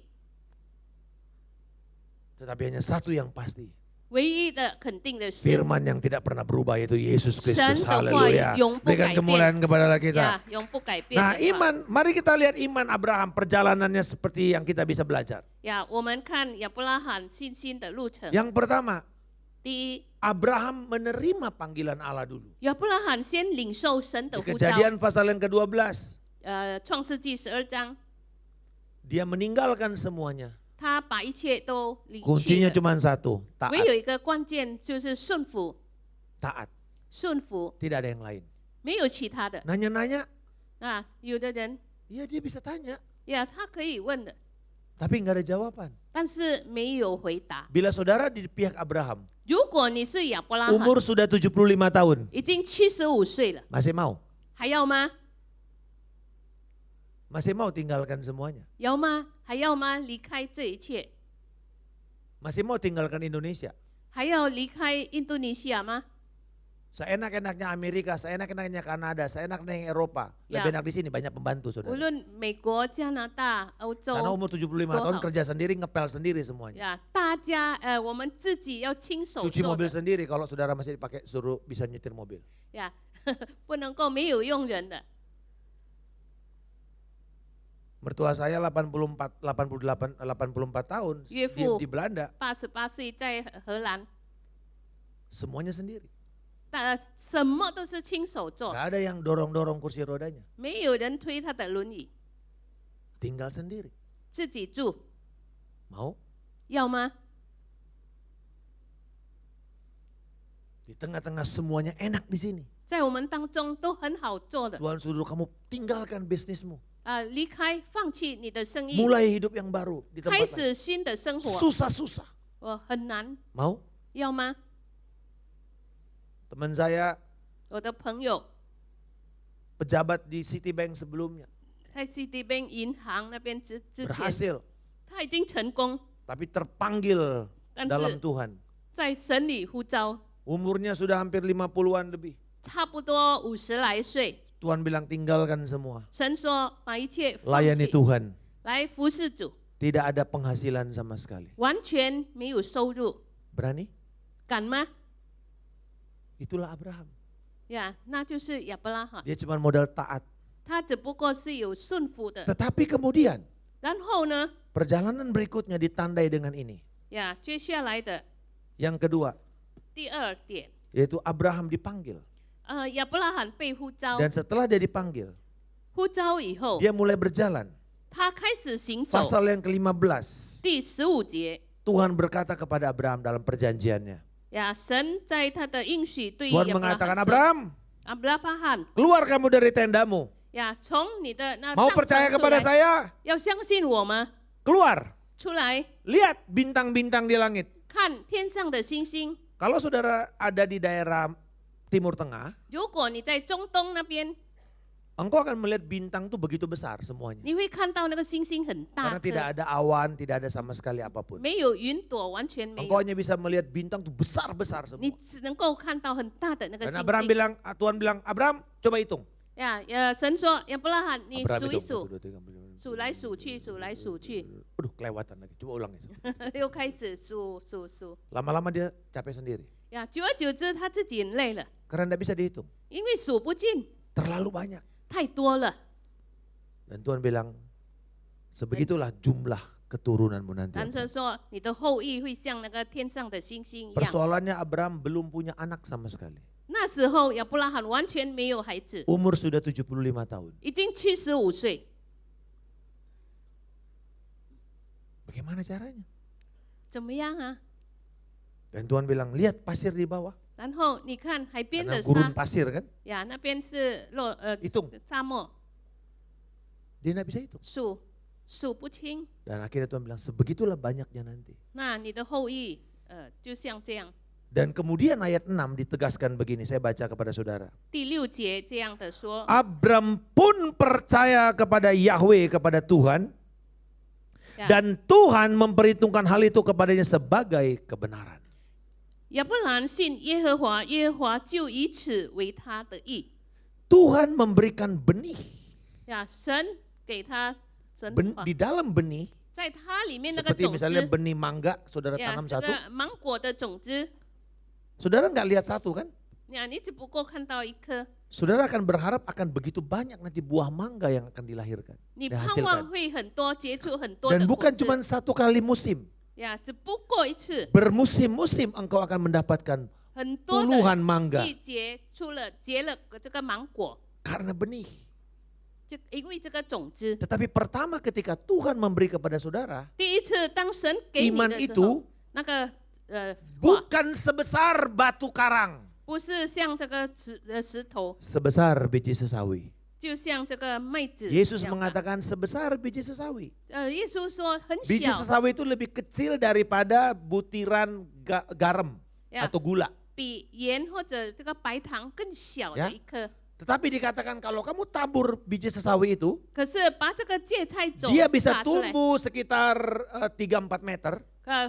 Tetapi hanya satu yang pasti. 唯一的肯定的是， Firman yang tidak pernah berubah yaitu Yesus Kristus. 神的话 Haleluya. 永不 Berikan 改变。 kemuliaan kepada kita. 呀，永不改变的 Nah 话。 iman, mari kita lihat iman Abraham, perjalanannya seperti yang kita bisa belajar. 呀，我们看亚伯拉罕信心的路程。 Yang pertama, 第一， Abraham menerima panggilan Allah dulu. 亚伯拉罕先领受神的 Di 呼召。 Kejadian pasal yang ke-12, 创世纪12章， dia meninggalkan semuanya. 他把一切都离去 Kuncinya 了。 cuma satu, 唯 taat, 有一个关键就是顺服， taat. 顺服， Tidak ada yang lain. 没有其他的。 Nanya-nanya, 啊，有的人 ya dia bisa tanya, 呀，他可以问的， tapi nggak ada jawaban. 但是没有回答。 Bila saudara di pihak Abraham, 如果你是亚伯拉罕， umur sudah 75 tahun, 已经75岁了， masih mau? 还要吗？ Masih mau tinggalkan semuanya? 要吗？还要吗？离开这一切， Masih mau tinggalkan Indonesia? 还要离开印度尼西亚吗？ Seenak-enaknya Amerika, seenak-enaknya Kanada, seenak-enaknya Eropa. Ya. Lebih enak di sini, banyak pembantu 无 saudara. 论美国、加拿大、欧洲， Karena umur 75 tahun Wow. kerja sendiri, ngepel sendiri semuanya. 呀，大家我们自己要亲手 Cuci 做 mobil 的， sendiri kalau saudara masih dipakai suruh bisa nyetir mobil. 呀，不能够没有用人的。 Mertua saya 84 tahun岳父。 di Belanda, 88岁在荷兰， semuanya sendiri. 什么都是亲手做， Gak ada yang dorong-dorong kursi rodanya. 没有人推他的轮椅， Tinggal sendiri. 自己住， Mau? 要吗？ Di tengah-tengah semuanya enak di sini. 在我们当中都很好做的。 Tuhan suruh kamu tinggalkan bisnismu. 离开，放弃你的生意， Mulai hidup yang baru di 开 tempat lain. 始新的生活。 Susah-susah. 很难， Mau? 要吗？ Teman saya 我的朋友 pejabat di Citibank sebelumnya 在 Citibank 银行那边之前， berhasil, 他已经成功， tapi terpanggil 但 dalam 是 Tuhan. 在神里呼召， Umurnya sudah hampir 50-an lebih. 差不多50来岁。 Tuhan bilang tinggalkan semua. 神说把一切放 Layani 弃， Tuhan. 来服侍主， Tidak ada penghasilan sama sekali. 完全没有收入。 Berani? 敢吗？ Itulah Abraham. 呀，那就是亚伯拉罕， Dia cuma modal taat. 他只不过是有顺服的。 Tetapi kemudian 然后呢， perjalanan berikutnya ditandai dengan ini. 呀，接下来的 Yang kedua, 第二点， yaitu Abraham dipanggil. 亚伯拉罕被呼召， Dan setelah dia dipanggil, 呼召以后， dia mulai berjalan. 他开始行走。 Pasal yang ke-15, 第15节， Tuhan berkata kepada Abraham dalam perjanjiannya. 呀，神在他的应许对于 Tuhan 亚伯拉 mengatakan, 罕说， Abraham, 亚伯拉罕， keluar kamu dari tendamu. 呀，从你的那 Mau 帐 percaya 篷出 kepada 来， saya? 要相信我吗？ Keluar. 出来 Lihat bintang-bintang di langit. 看天上的星星。 Kalau saudara ada di daerah Timur Tengah, 如果你在中东那边， engkau akan melihat bintang tuh begitu besar semuanya. 你会看到那个星星很大 Karena 颗， tidak ada awan, tidak ada sama sekali apapun. 没有云朵，完全没 Engkau 有， hanya bisa melihat bintang tuh besar-besar 你 semua. 只能够看到很大的那个 Dan 星 Abraham 星。 bilang, Tuhan bilang, Abraham coba hitung. 呀，神说亚伯拉罕，你 Abraham 数一 hitung. 数， 1, 2, 3, 4, 数来数去，数来数去， Aduh kelewatan lagi, coba ulang itu. 又开始数。 Lama-lama dia capek sendiri. 呀，久而久之他自己也累了， Karena tidak bisa dihitung. 因为数不尽， Terlalu banyak. 太多了。 Dan Tuhan bilang, sebegitulah jumlah keturunanmu nanti. 男生说，你的后裔会像那个天上的星星一样。 Persoalannya Abraham belum punya anak sama sekali. 那时候亚伯拉罕完全没有孩子， Umur sudah 75 tahun. 已经75岁， Bagaimana caranya? 怎么样啊？ Dan Tuhan bilang, lihat pasir di bawah. 然后你看海边 Karena 的 gurun 沙， pasir kan. 呀，那边是Hitung. 沙漠， Dia tidak bisa hitung. 数不清。 Dan akhirnya Tuhan bilang, sebegitulah banyaknya nanti. 那你的后裔，就像这样。 Dan kemudian ayat 6 ditegaskan begini, saya baca kepada saudara. 第6节这样的说， Abram pun percaya kepada Yahweh, kepada Tuhan. 呀 Dan Tuhan memperhitungkan hal itu kepadanya sebagai kebenaran. 亚伯兰信耶和华，耶和华就以此为他的义。 Tuhan memberikan benih. 呀，神给他神 Di dalam benih, 在它里面那个 seperti 种 misalnya 子， benih mangga, saudara 呀， tanam 这 satu. 个芒果的种子， Saudara nggak lihat satu kan? 呀，你只不过看到一颗， Saudara akan berharap akan begitu banyak nanti buah mangga yang akan dilahirkan. 你盼望 Dihasilkan. 会很多结出很多的 Dan 果 bukan 子 cuma 1 kali musim. 呀，只不过一次， Bermusim-musim engkau akan mendapatkan 很多 puluhan 的 mangga. 季节结了这个芒果， Karena benih. 因为这个种子。 Tetapi pertama ketika Tuhan memberi kepada saudara, 第一次当神给你 iman 的时 itu 候，那个话 bukan sebesar batu karang. 不是像这个石头， Sebesar biji sesawi. 就像这个麦子一 Yesus 样的。 mengatakan sebesar biji sesawi. 耶稣说很 Biji 小， sesawi itu lebih kecil daripada butiran garam 呀 atau gula. 比盐或者这个白糖更小 Ya 的一颗。 Tetapi dikatakan kalau kamu tabur biji sesawi itu, 可是把这个芥菜种 dia bisa 撒出来， tumbuh sekitar 3-4 meter,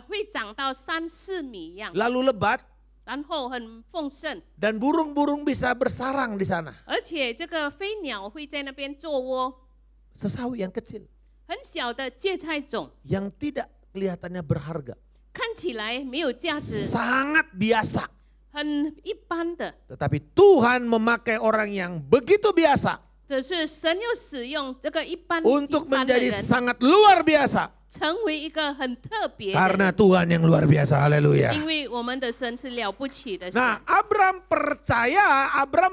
会长到3-4米一样， lalu lebat, 然后很丰盛， dan burung-burung bisa bersarang di sana. 而且这个飞鸟会在那边做窝。 Sesawi yang kecil, 很小的芥菜种， yang tidak kelihatannya berharga, 看起来没有价值， sangat biasa. 很一般的。 Tetapi Tuhan memakai orang yang begitu biasa 只是神又使用这个一般 untuk 平凡的 menjadi 人， sangat luar biasa. 成为一个很特别的 Karena 人， Tuhan yang luar biasa, 因 haleluya. 为我们的神是了不起的神。 Nah, Abram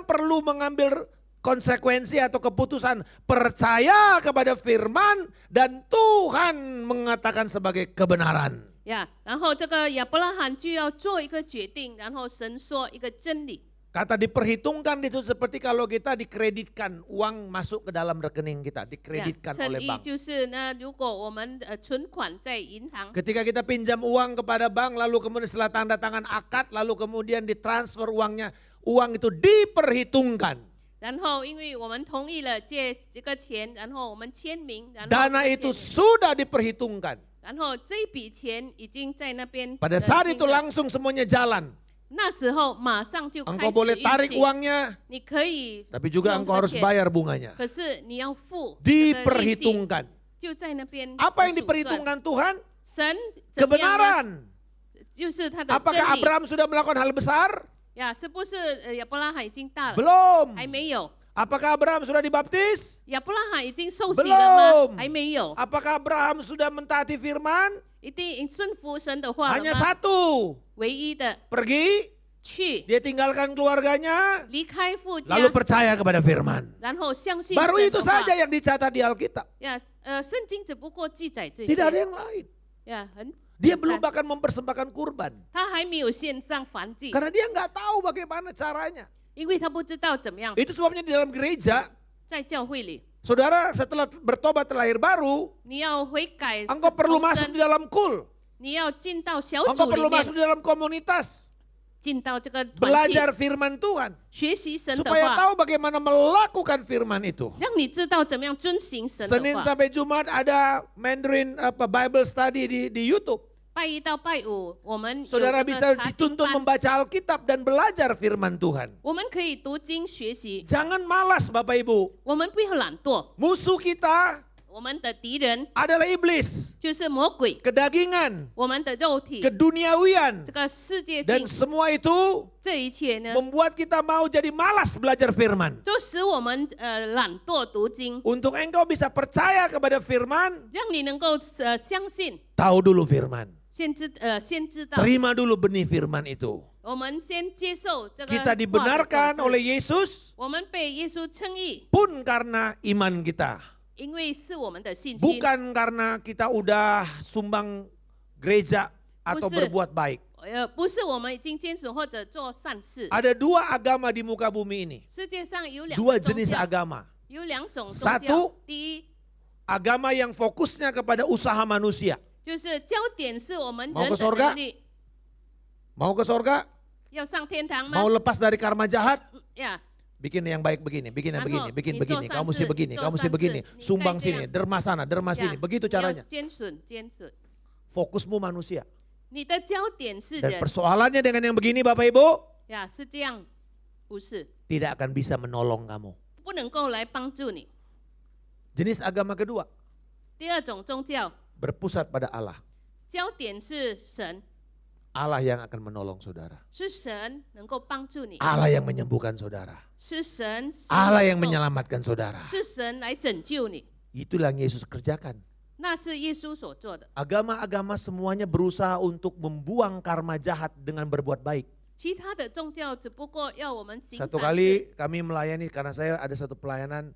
perlu mengambil konsekuensi atau keputusan percaya kepada firman dan Tuhan mengatakan sebagai kebenaran. 呀，然后这个亚伯拉罕就要做一个决定，然后神说一个真理。 Kata diperhitungkan itu seperti kalau kita dikreditkan uang masuk ke dalam rekening kita, 呀 dikreditkan 称 oleh 义 bank. 就是呢，如果我们存款在银行， Ketika kita pinjam uang kepada bank, lalu kemudian setelah tanda tangan akad, lalu kemudian ditransfer uangnya, uang itu diperhitungkan. 然后因为我们同意了借这个钱，然后我们签名，然后 Dana 这个 itu 钱 sudah diperhitungkan. 然后这笔钱已经在那边。 Pada saat itu langsung semuanya jalan. 那时候马上就开 Engkau 始 boleh 运 tarik 行， uangnya, 你可以 tapi juga 用 engkau 这个 harus 钱， bayar bunganya. 可是你要付这个利息， Diperhitungkan. 就在那边。 Apa yang diperhitungkan Tuhan? 神怎么样呢？ Kebenaran. 就是他的真 Apakah 理 Abraham sudah melakukan hal besar? 呀，是不是亚伯拉罕已经大了？ Belum. 还没有。 Apakah Abraham sudah dibaptis? 亚伯拉罕已经受洗了吗？ Belum. 还没有。 Apakah Abraham sudah mentaati firman? 一定顺服神的话了 Hanya 吗？ satu. 唯一的 Pergi, 去 dia tinggalkan keluarganya, 离开父家， lalu percaya kepada firman. 然后相信 Baru 神 itu 的话 saja yang dicatat di Alkitab. 呀，圣经只不过记载这 Tidak ada 些 yang lain. 呀，很 Dia 简 belum 单 bahkan mempersembahkan kurban. 他还没有献上燔祭， Karena dia nggak tahu bagaimana caranya. 因为他不知道怎么样 Itu sebabnya di dalam gereja, 在教会里， saudara setelah bertobat terlahir baru, 你要悔改， engkau perlu 重 masuk 生 di dalam kul. 你要进到小 Engkau 组 perlu 里 masuk 面， di dalam komunitas. 进到这个团体， Belajar firman Tuhan. 学习神的 Supaya 话， tahu bagaimana melakukan firman itu. 让你知道怎么样遵行神的 Senin 话。 sampai Jumat ada Mandarin Bible study di YouTube. 拜一到拜五，我们有 Saudara 这个 bisa 查经 dituntun 班， membaca Alkitab dan belajar firman Tuhan. 我们可以读经学习， Jangan malas Bapak Ibu. 我们不要懒惰。 Musuh kita 我们的敌人 adalah iblis, 就是魔鬼， kedagingan, 我们的肉体， keduniawian. 这个世界 Dan 性， semua itu 这一切呢， membuat kita mau jadi malas belajar firman. 就使我们懒惰读经， Untuk engkau bisa percaya kepada firman, 让你能够相信， tahu dulu firman. 先知道， Terima dulu benih firman itu. 我们先接受这个 Kita 话的 dibenarkan 种子 oleh Yesus 我们被耶稣称义， pun karena iman kita. 因为是我们的信心， Bukan karena kita udah sumbang gereja atau Bukan. berbuat baik. 不是我们已经坚守或者做善事。 Ada dua agama di muka bumi ini. 世界上有两 Dua 个宗 jenis 教， agama. 有两种宗 Satu 教。第一， Agama yang fokusnya kepada usaha manusia. 就是焦点是我们 Mau 人 ke 的 sorga? 能力， Mau ke sorga? 要上天堂吗 Mau？lepas dari karma jahat? 呀， Bikin yang baik begini, bikin yang begini, Ano, bikin ni begini. Josan Kamu mesti se, begini, kamu Josan mesti se, begini. ni Sumbang kayak sini, dia. derma sana, derma 呀 sini. Begitu 要 caranya. 坚顺，坚顺。 Fokusmu manusia. 你的焦点是 Dan 人 persoalannya dengan yang begini Bapak Ibu, 呀，是这样，不是， tidak akan bisa menolong kamu. 不能够来帮助你。 Jenis agama kedua, 第二种宗教， berpusat pada Allah. 焦点是神， Allah yang akan menolong saudara. 是神能够帮助你， Allah yang menyembuhkan saudara. 是神， Allah yang 能够 menyelamatkan saudara. 是神来拯救你， Itulah yang Yesus kerjakan. 那是耶稣所做的。 Agama-agama semuanya berusaha untuk membuang karma jahat dengan berbuat baik. 其他的宗教只不过要我们行 Satu 善事。 kali kami melayani karena saya ada satu pelayanan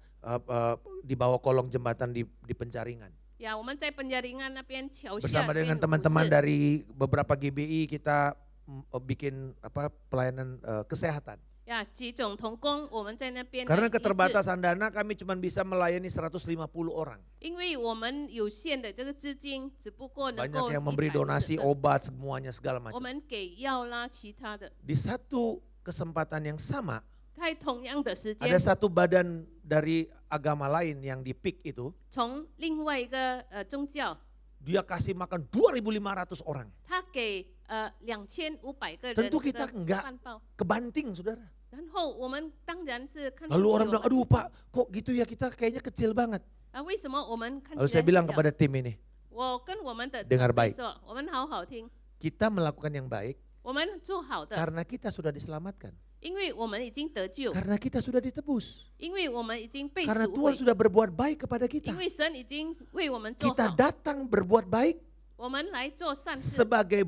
di bawah kolong jembatan di Penjaringan. 呀，我们在本加林岸那边桥下 Bersama 那边 dengan 服 teman-teman 侍 dari beberapa GBI kita bikin pelayanan kesehatan. 呀，几种童工，我们在那边 Karena 来医治 keterbatasan dana kami cuma bisa melayani 150 orang. 因为我们有限的这个资金，只不过能够 Banyak yang memberi 150 donasi 人 obat semuanya segala 我 macam. 们给药啦，其他的， Di satu kesempatan yang sama 在同样的时 ada 间， satu badan dari agama lain yang di PIK itu 从另外一个宗教， dia kasih makan 2.500 orang. 他给2500个人 Tentu 这 kita 个 enggak 饭包， kebanting saudara. 然后我们当然是看不 Lalu 起 orang 我 bilang, 们 aduh Pak kok gitu ya kita kayaknya kecil banget. 啊，为什么我们看 Lalu 起来 saya bilang 很小 kepada tim ini, 我跟我们的 Dengar 团队 baik 说，我们好好听， kita melakukan yang baik 我们做好的， karena kita sudah diselamatkan. 因为我们已经得救， Karena kita sudah ditebus. 因为我们已经被 Karena 赎 Tuhan 回， sudah berbuat baik kepada 因 kita. 为神已经为我们做 Kita 好， datang berbuat baik 我们来做善事， sebagai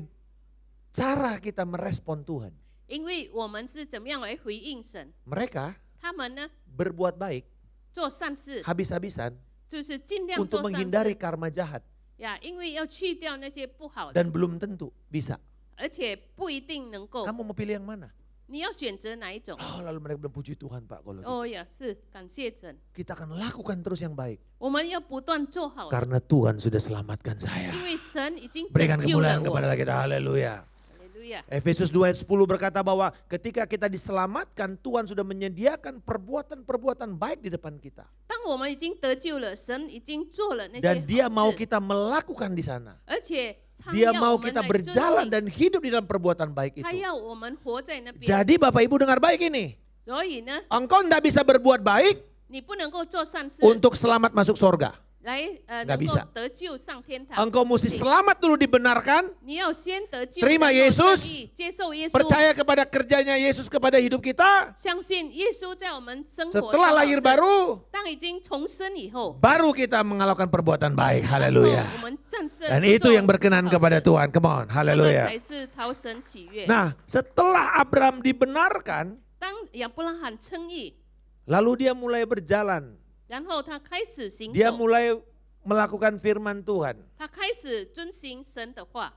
cara kita merespon Tuhan. 因为我们是怎么样来回应神。 Mereka 他们呢 berbuat baik 做善事， habis-habisan 就是尽量 untuk 做善 menghindari 事 karma jahat 呀，因为要去掉那些不好的， dan belum tentu bisa. 而且不一定能够。 Kamu mau pilih yang mana? 你要选择哪一种？ Oh, lalu mereka bilang puji Tuhan Pak kalau gitu. 哦呀，是感谢神， Kita akan lakukan terus yang baik 我们要不断做好的， karena Tuhan sudah selamatkan saya. 因为神已经 Berikan 拯救了 kemuliaan 我。 kepada kita. Haleluya. 哈利路亚。 Efesus 2 ayat 10 berkata bahwa ketika kita diselamatkan, Tuhan sudah menyediakan perbuatan-perbuatan baik di depan kita. 当我们已经得救了，神已经做了那些 Dan dia 好 mau 事， kita melakukan di sana. 而且他 Dia 要 mau 我们 kita 来遵 berjalan 行， dan hidup di dalam perbuatan baik 他 itu. 要我们活在那边。 Jadi Bapak Ibu dengar baik ini. 所以呢， Engkau tidak bisa berbuat baik 你不能够做善事， untuk selamat masuk sorga. Nggak bisa. 得救上天堂。 Engkau mesti selamat dulu dibenarkan, 你要先得救， terima 然后 Yesus, 称义接受耶稣， percaya kepada kerjanya Yesus kepada hidup kita. 相信耶稣在我们生活 Setelah 的 lahir 保证。 baru, 当已经重生以后， baru kita melakukan perbuatan baik. Haleluya. 我们战胜 Dan itu yang berkenan kepada Tuhan. Come on, 才 haleluya. 是讨神喜悦。 Nah, setelah Abraham dibenarkan, 当亚伯拉罕称义， lalu dia mulai berjalan. 然后他开始行 Dia 走， mulai melakukan firman Tuhan. 他开始遵行神的话，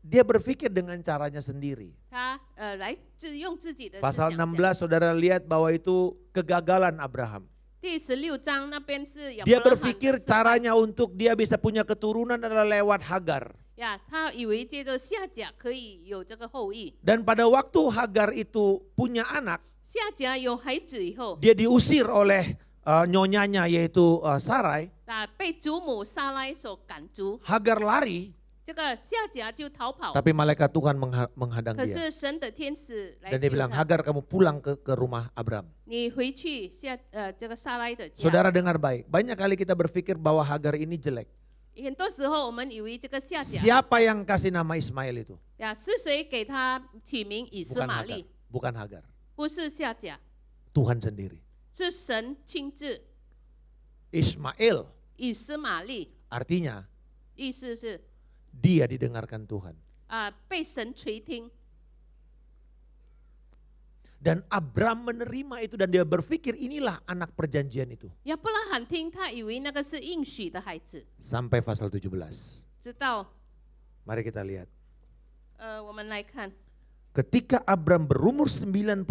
Dia berpikir dengan caranya sendiri. 他来用自己的思 Pasal 想 16 saudara lihat bahwa itu kegagalan Abraham. 第16章那边是亚伯 Dia 拉罕的 berpikir 失败 caranya untuk dia bisa punya keturunan adalah lewat Hagar. 呀，他以为借着夏甲可以有这个后裔， Dan pada waktu Hagar itu punya anak, 夏甲有孩子以后， dia diusir oleh nyonyanya yaitu Sarai. 被祖母撒拉所赶逐， Hagar lari, 这个夏甲就逃跑。 tapi malaikat Tuhan menghadang 可 dia. 是神的天使来 Dan dia 救 bilang, 他， Hagar kamu pulang ke rumah Abraham. 你回去这个撒拉的家。 Saudara dengar baik, banyak kali kita berpikir bahwa Hagar ini jelek. 很多时候我们以为这个夏甲 Siapa yang kasih nama Ismail itu? 呀，是谁给他起名以斯 Bukan 玛 Hagar. 利？ Bukan Hagar. 不是夏甲， Tuhan sendiri. 是神亲自。 Ismail 以斯玛利 artinya 意思是 dia didengarkan Tuhan. 被神垂听。 Dan Abraham menerima itu dan dia berpikir inilah anak perjanjian itu. 亚伯拉罕听，他以为那个是应许的孩子， Sampai pasal 17. 直到 Mari kita lihat. 我们来看， Ketika Abraham berumur 99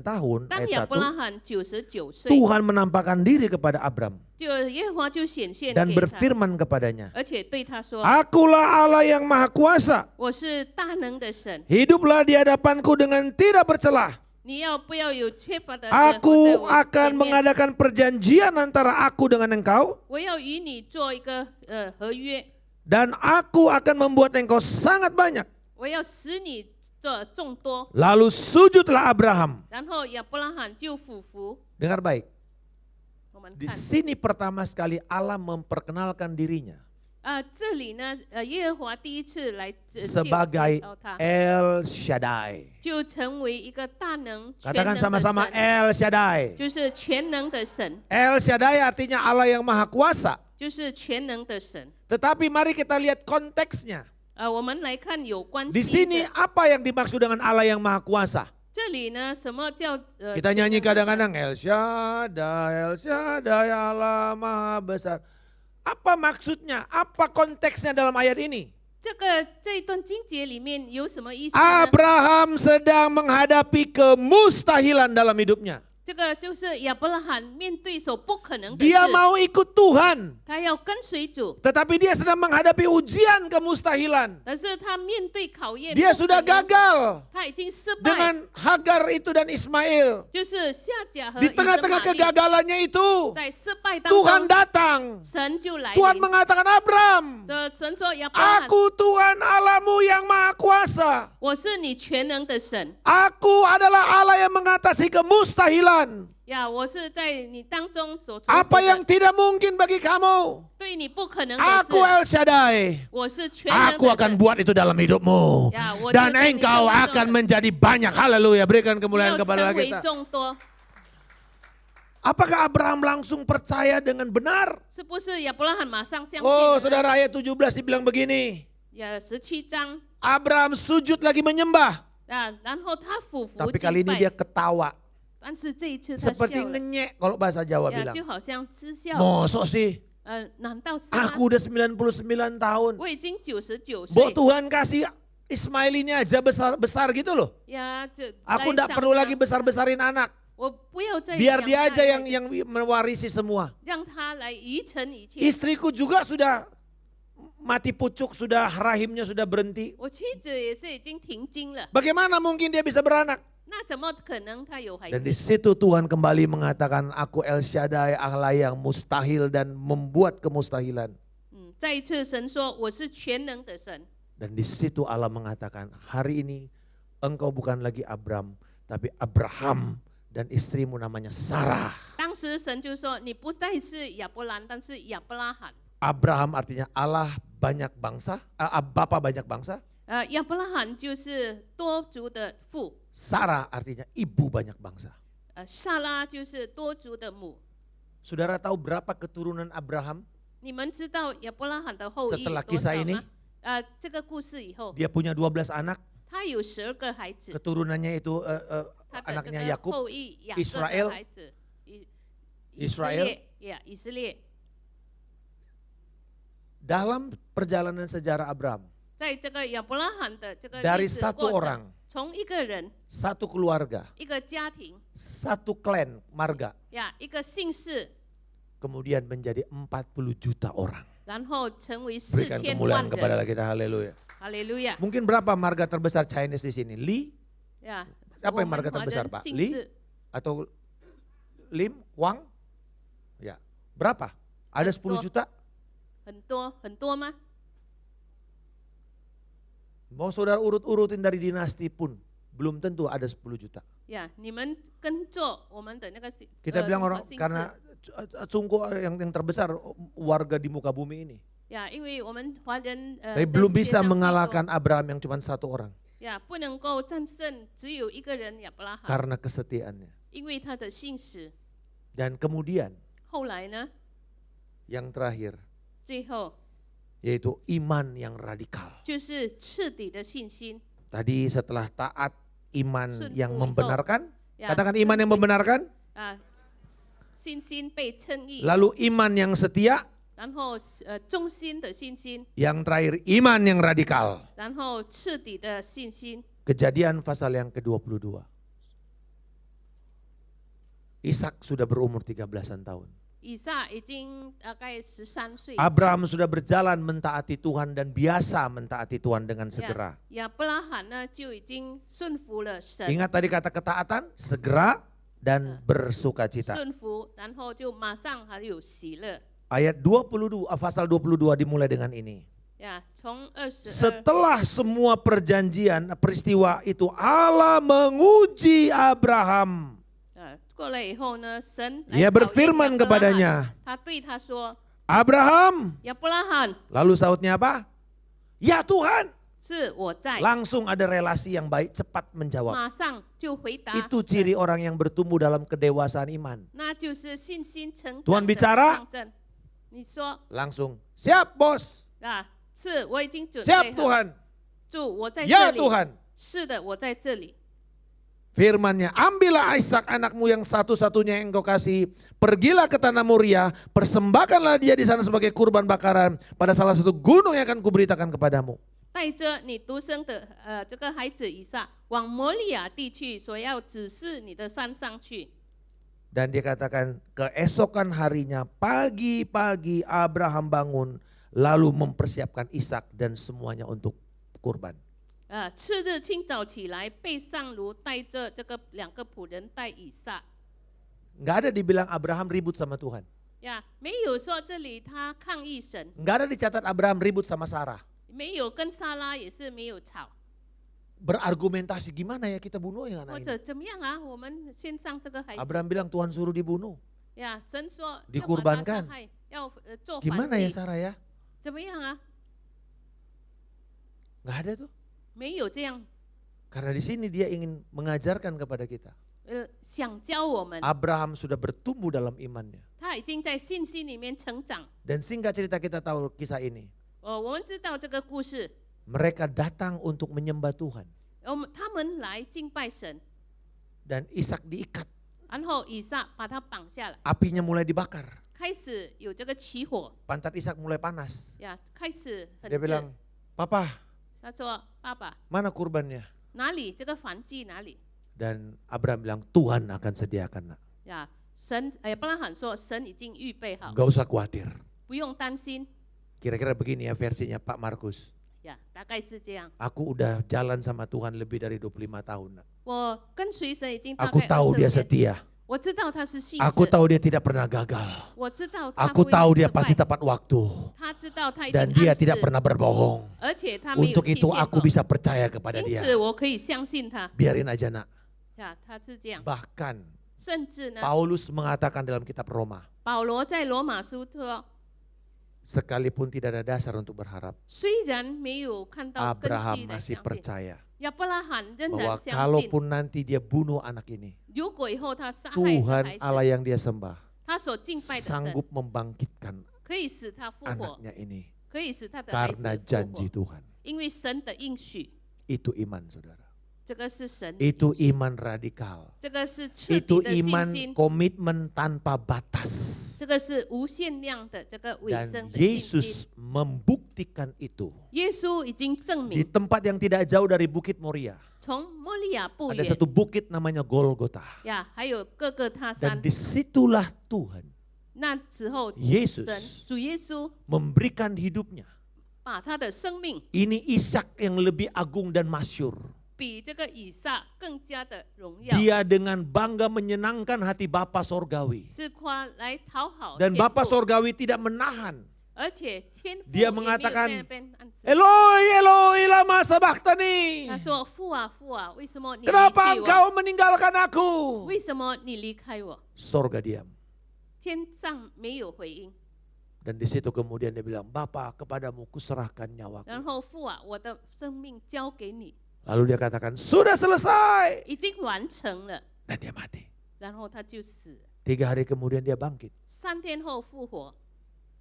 tahun, 当 ayat 亚伯拉 1, 罕99岁， Tuhan menampakkan diri kepada Abraham 就耶和华就显现 dan 给他， berfirman kepadanya, 而且对他说 Akulah Allah yang maha kuasa, 我是大能的神， hiduplah di hadapanku dengan tidak bercelah. 你要不要有缺乏的？ Aku akan mengadakan perjanjian antara aku dengan engkau, 我要与你做一个合约， dan aku akan membuat engkau sangat banyak. 我要使你做众多。 Lalu sujudlah Abraham. 然后亚伯拉罕就俯伏。 Dengar baik, 我们 di 看 sini pertama sekali Allah memperkenalkan dirinya 这里呢，耶和华第一次来介 sebagai 绍他， El Shaddai. 就成为一个大能、全 Katakan 能的 sama-sama 神， El Shaddai. 就是全能的神， El Shaddai artinya Allah yang maha kuasa. 就是全能的神。 Tetapi mari kita lihat konteksnya. 我们来看有关 Di 系 sini 的。 apa yang dimaksud dengan Allah yang maha kuasa? 这里呢，什么叫Kita nyanyi kadang-kadang El Shaddai Allah maha besar. Apa maksudnya? Apa konteksnya dalam ayat ini? 这一段经节里面有什么意思呢？ Abraham sedang menghadapi kemustahilan dalam hidupnya. 这个就是亚伯拉罕面对所不可能的 Dia 事， mau ikut Tuhan, 他要跟随主， tetapi dia sedang menghadapi ujian kemustahilan. 但是他面对考验， Dia 不可 sudah 能 gagal 他已经失败， dengan Hagar itu dan Ismail. 就是夏甲和 Di 以斯 tengah-tengah 玛利 kegagalannya itu, 在失败当 Tuhan 中， datang. 神就来 Tuhan 临。 mengatakan, Abraham, 神说亚伯拉罕， aku Tuhan Allahmu yang maha kuasa. 我是你全能的神 Aku adalah Allah yang mengatasi kemustahilan. 呀，我是在你当中所做 Apa 的 yang tidak mungkin bagi kamu, 对你不可能的 aku 事， El Shaddai. 我是全能 Aku 的 akan 神。 buat itu dalam hidupmu. Ya, Dan wajah engkau dari akan Tuhan. menjadi banyak. Haleluya. Berikan 要 kemuliaan 成 kepada 为 kita. 众多， Apakah Abraham langsung percaya dengan benar? 是不是亚伯拉罕马上相信 Oh 了呢？ saudara, ayat 17 dibilang begini. 17章 Abraham sujud lagi menyembah. 然后他俯伏 Tapi 敬 kali ini 拜 dia ketawa. 但是这一次他笑 Seperti 了， ngenyek kalau bahasa Jawa 呀， bilang. 就好像嗤笑。 Mosok sih? 难道是吗？ Aku udah 99 tahun. 我已经99 Buat 岁， Tuhan kasih Ismail ini aja besar-besar gitu loh. 呀，这 Aku 来 enggak 长 perlu 大 lagi besar-besarin anak. 我不要再 Biar 养 dia 大 aja 一 yang 点 mewarisi semua. 让他来遗承一切。 Istriku juga sudah mati pucuk, sudah rahimnya sudah berhenti. 我妻子也是已经停经了， Bagaimana mungkin dia bisa beranak? 那怎么可能他有孩 Dan 子？ di situ Tuhan kembali mengatakan, aku El Shaddai, Allah yang mustahil dan membuat kemustahilan. 再一次神说我是全能的神， Dan di situ Allah mengatakan, hari ini engkau bukan lagi Abram, tapi Abraham dan istrimu namanya Sarah. 当当时神就说，你不再是亚伯兰，但是亚伯拉罕。 Abraham artinya Allah banyak bangsa, Bapa banyak bangsa. 亚伯拉罕就是多族的父， Sarah artinya ibu banyak bangsa. 撒拉就是多族的母。 Saudara tahu berapa keturunan Abraham? 你们知道亚伯拉罕的后裔 Setelah 多 kisah 少 ini, 吗？这个故事以后， dia punya 12 anak, 他有12个孩子， keturunannya itu 他的这 anaknya 个 Yakub, 后裔雅各 Israel 的孩子，Israel 以色列。 dalam perjalanan sejarah Abraham, 在这个亚伯拉罕的这个 dari 历史 satu 过 orang, 程，从一个人、 satu keluarga, 一个家庭 satu klan, marga, 一个姓氏， kemudian menjadi 40 juta orang. 然后成为 Berikan 4000 kemuliaan 万 kepada 人。 kita, haleluya. 哈利路亚！ Mungkin berapa marga terbesar Chinese di sini? Li 呀， Apa 我 yang 们 marga 华 terbesar 人 Pak? 姓 Li 氏 atau Lim, Wang? Ya, berapa? Ada 10 juta? 很多吗？ Mau saudara urut-urutin dari dinasti pun belum tentu ada 10 juta. 呀，你们跟着我们的那个姓 Kita bilang orang 姓氏 karena sungguh yang terbesar warga di muka bumi ini. 呀，因为我们华人 Tapi 在 belum 世界 bisa 上最多 mengalahkan Abraham yang cuma satu orang 呀，不能够战胜只有一个人亚伯拉罕， karena kesetiaannya. 因为他的信实。 Dan kemudian 后来呢， yang terakhir 最后 yaitu iman yang radikal. 就是彻底的信心。 Tadi setelah taat iman yang Sunfu membenarkan, Ya, katakan iman yang membenarkan, 信心被称义， lalu iman yang setia, 然后忠心的信心， yang terakhir iman yang radikal. 然后彻底的信心。 Kejadian pasal yang ke-22. Ishak sudah berumur 13-an tahun. 以撒已经大概13岁， Abraham sudah berjalan mentaati Tuhan dan biasa mentaati Tuhan dengan segera. 亚伯拉罕呢就已经顺服了神， Ingat tadi kata ketaatan, segera dan bersukacita. 顺服，然后就马上还有喜乐。 Ayat 22, pasal 22 dimulai dengan ini. 呀，从22 Setelah semua perjanjian, peristiwa itu Allah menguji Abraham. 过了以后呢，神 Ia 来考验 berfirman 亚伯拉罕 kepadanya, 他对他说 Abraham. 亚伯拉罕， Lalu sautnya apa? Ya Tuhan. 是我在， Langsung ada relasi yang baik, cepat menjawab. 马上就回答。 Itu ciri orang yang bertumbuh dalam kedewasaan iman. 那就是信心成长 Tuhan 的 bicara 象征。你说 Langsung, siap bos, 是我已经准 siap 备好， Tuhan, 主我在 ya 这里。 Tuhan. 是的，我在这里。 Firman-Nya, ambillah Ishak anakmu yang satu-satunya yang engkau kasih, pergilah ke tanah Moria, persembahkanlah dia di sana sebagai kurban bakaran pada salah satu gunung yang akan kuberitakan kepadamu. 带着你独生的这个孩子以撒往摩利亚地去，所要指示你的山上去。 Dan dia katakan, keesokan harinya pagi-pagi Abraham bangun, lalu mempersiapkan Ishak dan semuanya untuk kurban. 次日清早起来，背上炉，带着这个2个仆人带以撒。 Nggak ada dibilang Abraham ribut sama Tuhan. 呀，没有说这里他抗议神， Nggak ada dicatat Abraham ribut sama Sarah. 没有跟撒拉也是没有吵， Berargumentasi gimana ya kita bunuh ya 或 anak 者 ini. 怎么样啊？我们献上这个孩子。 Abraham bilang Tuhan suruh dibunuh. 呀，神说 Dikurbankan 要做 Gimana 反 ya 祭， Sarah ya? 怎么样啊？ Nggak ada tuh. 没有这样， Karena di sini dia ingin mengajarkan kepada kita. 想教我们， Abraham sudah bertumbuh dalam imannya. 他已经在信心里面成长。 Dan singkat cerita kita tahu kisah ini. 我们知道这个故事， Mereka datang untuk menyembah Tuhan. 他们来敬拜神， Dan Ishak diikat. 然后以撒把他绑下来， Apinya mulai dibakar. 开始有这个起火 Pantat Ishak mulai panas. 呀，开始很 Dia 热。 bilang, Papa, 他说：“爸爸， mana kurbannya? 哪里这个燔祭哪里？ Dan Abraham bilang, Tuhan akan sediakan nak. 呀，神亚伯拉罕说，神已经预备好， Gak usah khawatir. 不用担心。 Kira-kira begini ya versinya Pak Markus. 呀，大概是这样。 Aku udah jalan sama Tuhan lebih dari 25 tahun nak. 我跟随神已经大 Aku 概 tahu 20 dia 年， setia. 我知道他是信 Aku 神， tahu dia tidak pernah gagal. 我知道他 Aku 不会 tahu dia 失 pasti 败， tepat waktu. 他知道他一定 Dan dia 按 tidak 时， pernah berbohong. 而且他没有 Untuk 欺 itu 骗 aku 我， bisa percaya kepada 因 dia. 此我可以相信他。 Biarin aja nak. 呀，他是这样。 Bahkan 甚至呢， Paulus mengatakan dalam kitab Roma, 保罗在罗马书说， sekalipun tidak ada dasar untuk berharap, 虽然没有看到根 Abraham 据来 masih 相信， percaya 亚伯拉罕仍 bahwa 然相信， kalaupun nanti dia bunuh anak ini, 如果以后他杀害他 Tuhan 孩 Allah 子， yang dia sembah 他所敬拜的神 sanggup membangkitkan 可以使他复活， anaknya ini 可以使他的孩子 karena 复 janji 活， Tuhan. 因为神的应许， Itu iman saudara. 这个是神的 Itu 应许， iman radikal. 这个是彻 Itu 底的信 iman 心， komitmen tanpa batas. 这个是无限量的这个尾 Dan 声的信心。 Yesus membuktikan itu 耶稣已经证 di 明， tempat yang tidak jauh dari Bukit Moria. 从摩利亚不 Ada 远 satu bukit namanya Golgota. 呀，还有各个他 Dan 山， disitulah Tuhan 那时候 Yesus 神主耶稣 memberikan hidupnya. 把他的生命 Ini Ishak yang lebih agung dan masyur. 比这个以撒更加的荣耀， Dia dengan bangga menyenangkan hati Bapa Sorgawi. 自夸来讨好 Dan 天 Bapa 父， Sorgawi tidak menahan. 而且天父 Dia 也没有 mengatakan, 在那边按手 Eloi, Eloi, lama sabachthani. 他说父啊父啊，为什么你离 Kenapa 弃我？ engkau meninggalkan aku? 为什么你离开我？ Sorga diam. 天上没有回应， Dan di situ kemudian dia bilang, Bapa kepadamu kuserahkan nyawaku. 然后父啊，我的生命交给你， Lalu dia katakan, sudah selesai. 已经完成了， Dan dia mati. 然后他就死了。 3 hari kemudian dia bangkit. 3天后复活，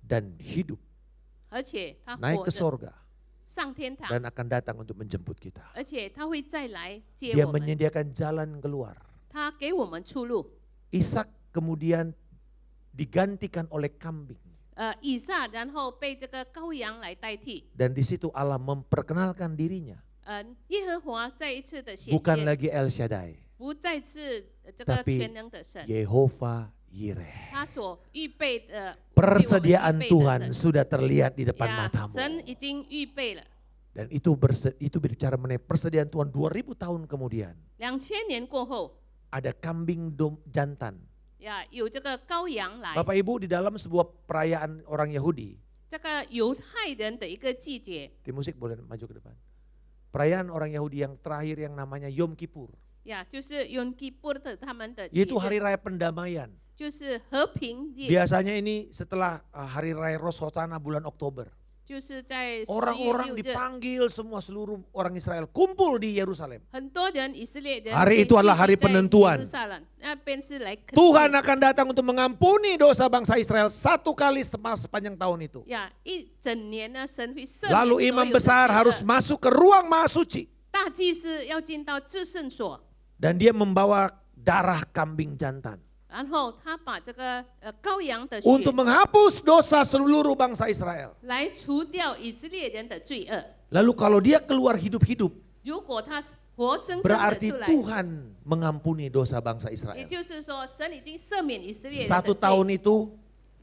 Dan hidup. 而且他 Naik 活 ke 着 sorga. 上天堂， Dan akan datang untuk menjemput kita. 而且他会再来接 Dia 我们， menyediakan jalan keluar. 他给我们出路。 Ishak kemudian digantikan oleh kambing. 以撒然后被这个羔羊来代替， Dan di situ Allah memperkenalkan dirinya. 耶和华再一次的显 Bukan 现， lagi El Shaddai. 不再是这个 Tapi 全能的神， Yehova Yireh. 他所预备的 Persediaan 为我们预备的 Tuhan 神 sudah terlihat di depan 呀 matamu. 神已经预备了。 Dan itu berbicara mengenai persediaan Tuhan 2000 tahun kemudian. 2000年过后， Ada kambing jantan. 呀，有这个羔羊来， Bapak Ibu, di dalam sebuah perayaan orang Yahudi, 这个犹太人的一个季节， tim musik boleh maju ke depan. Perayaan orang Yahudi yang terakhir yang namanya Yom Kippur. 呀，就是 Yom Kippur 的他们的节 Yaitu 日 hari raya pendamaian. 就是和平夜， Biasanya ini setelah hari raya Rosh Hashanah bulan Oktober. 就是在11 Orang-orang 月6日， dipanggil semua seluruh orang Israel kumpul di Yerusalem. 很多人以色列人 Hari itu adalah hari 聚集在 penentuan. 耶路撒冷那边是来肯定 Tuhan akan datang untuk mengampuni dosa bangsa Israel satu kali sepanjang tahun itu. 呀，一整年呢，神会赦免 Lalu 所有 imam 的 besar 罪恶 harus masuk ke ruang maha suci. 大祭司要进到至圣所， Dan dia membawa darah kambing jantan. 然后他把这个羔羊的血 Untuk menghapus dosa seluruh bangsa Israel. 来除掉以色列人的罪恶。 Lalu kalau dia keluar hidup-hidup, 如果他活生生的 berarti 出来， Tuhan mengampuni dosa bangsa 也 Israel. 就是说，神已经赦免以色列人 Satu 的罪。 tahun itu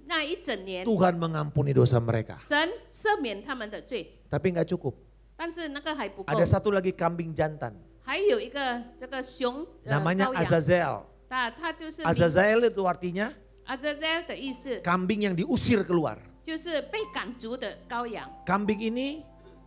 那一整年， Tuhan mengampuni dosa mereka. 神赦免他们的罪， Tapi nggak cukup. 但是那个还不够。 Ada satu lagi kambing jantan. 还有一个这个熊 Namanya 羔羊， Azazel. 它就是名 Azazel itu artinya Azazel 的意思， kambing yang diusir keluar. 就是被赶逐的羔羊。 Kambing ini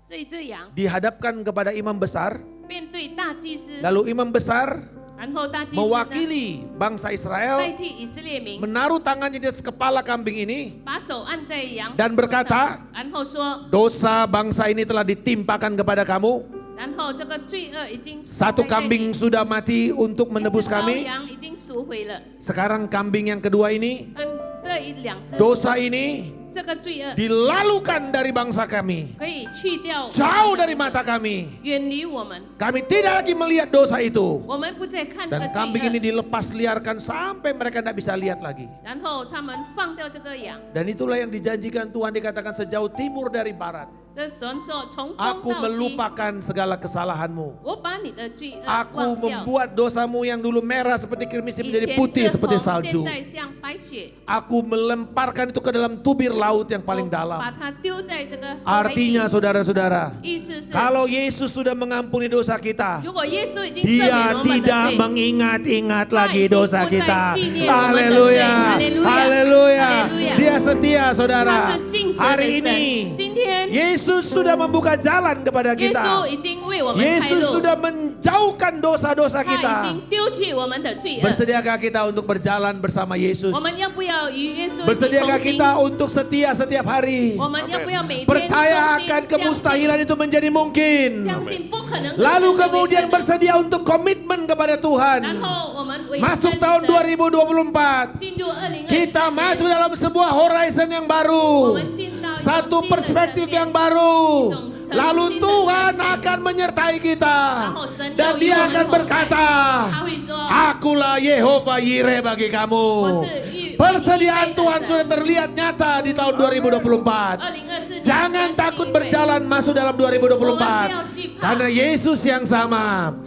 这一只羊 dihadapkan kepada imam besar. 面对大祭司， Lalu imam besar 然后大祭司呢 mewakili bangsa 代 Israel 替以色列民， menaruh tangannya di atas kepala kambing ini. 把手按在羊 Dan 头 berkata, 上，然后说， Dosa bangsa ini telah ditimpakan kepada kamu. 然后这个罪恶已经 Satu 在 kambing 你 sudah mati untuk 一 menebus 只羔 kami. 羊已经赎回了， Sekarang kambing yang kedua ini, 但这两只 dosa ini 这个罪恶 dilalukan dari bangsa kami. 可以去掉， Jauh dari mata kami. 远离我们， Kami tidak lagi melihat dosa itu. 我们不再看这 Dan 个 kambing 罪 ini 恶， dilepas liarkan sampai mereka tidak bisa lihat lagi. 然后他们放掉这个羊。 Dan itulah yang dijanjikan Tuhan, dikatakan sejauh timur dari barat. 这神说，从 Aku 东到西， melupakan segala kesalahanmu. 我把你的罪恶 Aku 忘掉。 membuat dosamu yang dulu merah seperti kirmis 以 menjadi 前 putih 是 seperti 红， salju. 现在像白雪。 Aku melemparkan itu ke dalam tubir laut yang paling 把 dalam. 它丢在这个 Artinya 海底 saudara-saudara, 意思是， kalau Yesus sudah mengampuni dosa kita, 如果耶稣已经赦免 Dia 我们的 tidak 罪， mengingat-ingat Dia lagi itu dosa bukan kita.纪念我们的罪。 Haleluya, Haleluya. haleluya. Haleluya. Dia setia 他 saudara. 是信神的 Hari 神。 ini 今天 Yesus sudah membuka jalan kepada 耶稣 kita. 已经为我们开 Yesus 路， sudah menjauhkan dosa-dosa 他已 kita. 经丢弃我们的罪恶。 Bersediakah kita untuk berjalan bersama Yesus? 我们要不要与耶稣一起 Bersediakah 同行？ kita untuk setia setiap hari? 我们要不要每天 Percaya 忠心 akan kemustahilan itu menjadi mungkin. 相信不可能的 Lalu 事成为 kemudian 可能 bersedia untuk komitmen kepada 然 Tuhan. 后我们委 Masuk 身 tahun 神 2024. 进入2024 Kita masuk dalam sebuah horizon yang 我 baru. 们进到一种 Satu 新的 perspektif 层面 yang baru. Lalu 新的 Tuhan 层面 akan menyertai kita. 然后神 Dan 要与 dia 我们 akan 同在 berkata, 他会说 Akulah Yehova Yireh bagi kamu. 我是与 Persediaan Tuhan sudah terlihat nyata di tahun 2024. 2024 Jangan takut berjalan masuk dalam 2024. Karena Yesus yang sama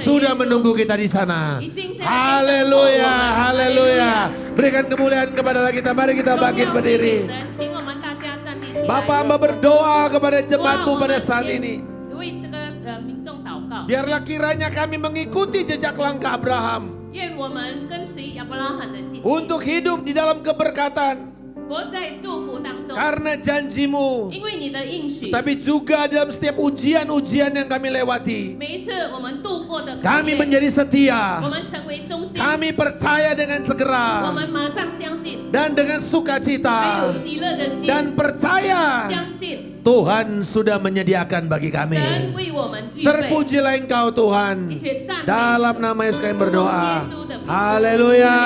sudah menunggu kita di sana. Haleluya, haleluya. Berikan kemuliaan kepada kita. Mari kita bangkit berdiri. 请我们大家站立起来。 Bapak hamba berdoa kepada jemaatmu pada saat ini. 为这个民众祷告， Biarlah kiranya kami mengikuti jejak langkah Abraham. 愿我们跟随亚伯拉罕的心， Untuk hidup di dalam keberkatan. 活在祝福当中。 Karena janjimu. 因为你的应许， Tapi juga dalam setiap ujian-ujian yang kami lewati. 每一次我们度过的考 Kami 验， menjadi setia. 我们成为忠心， Kami percaya dengan 我 segera. 们马上相信， Dan dengan 还 sukacita. 有喜乐的心， Dan percaya 相信 Tuhan sudah menyediakan bagi 神 kami. 为我们预备。 Terpujilah Engkau Tuhan. 一起赞美 Dalam nama Yesus kami berdoa. Yesus dan Haleluya.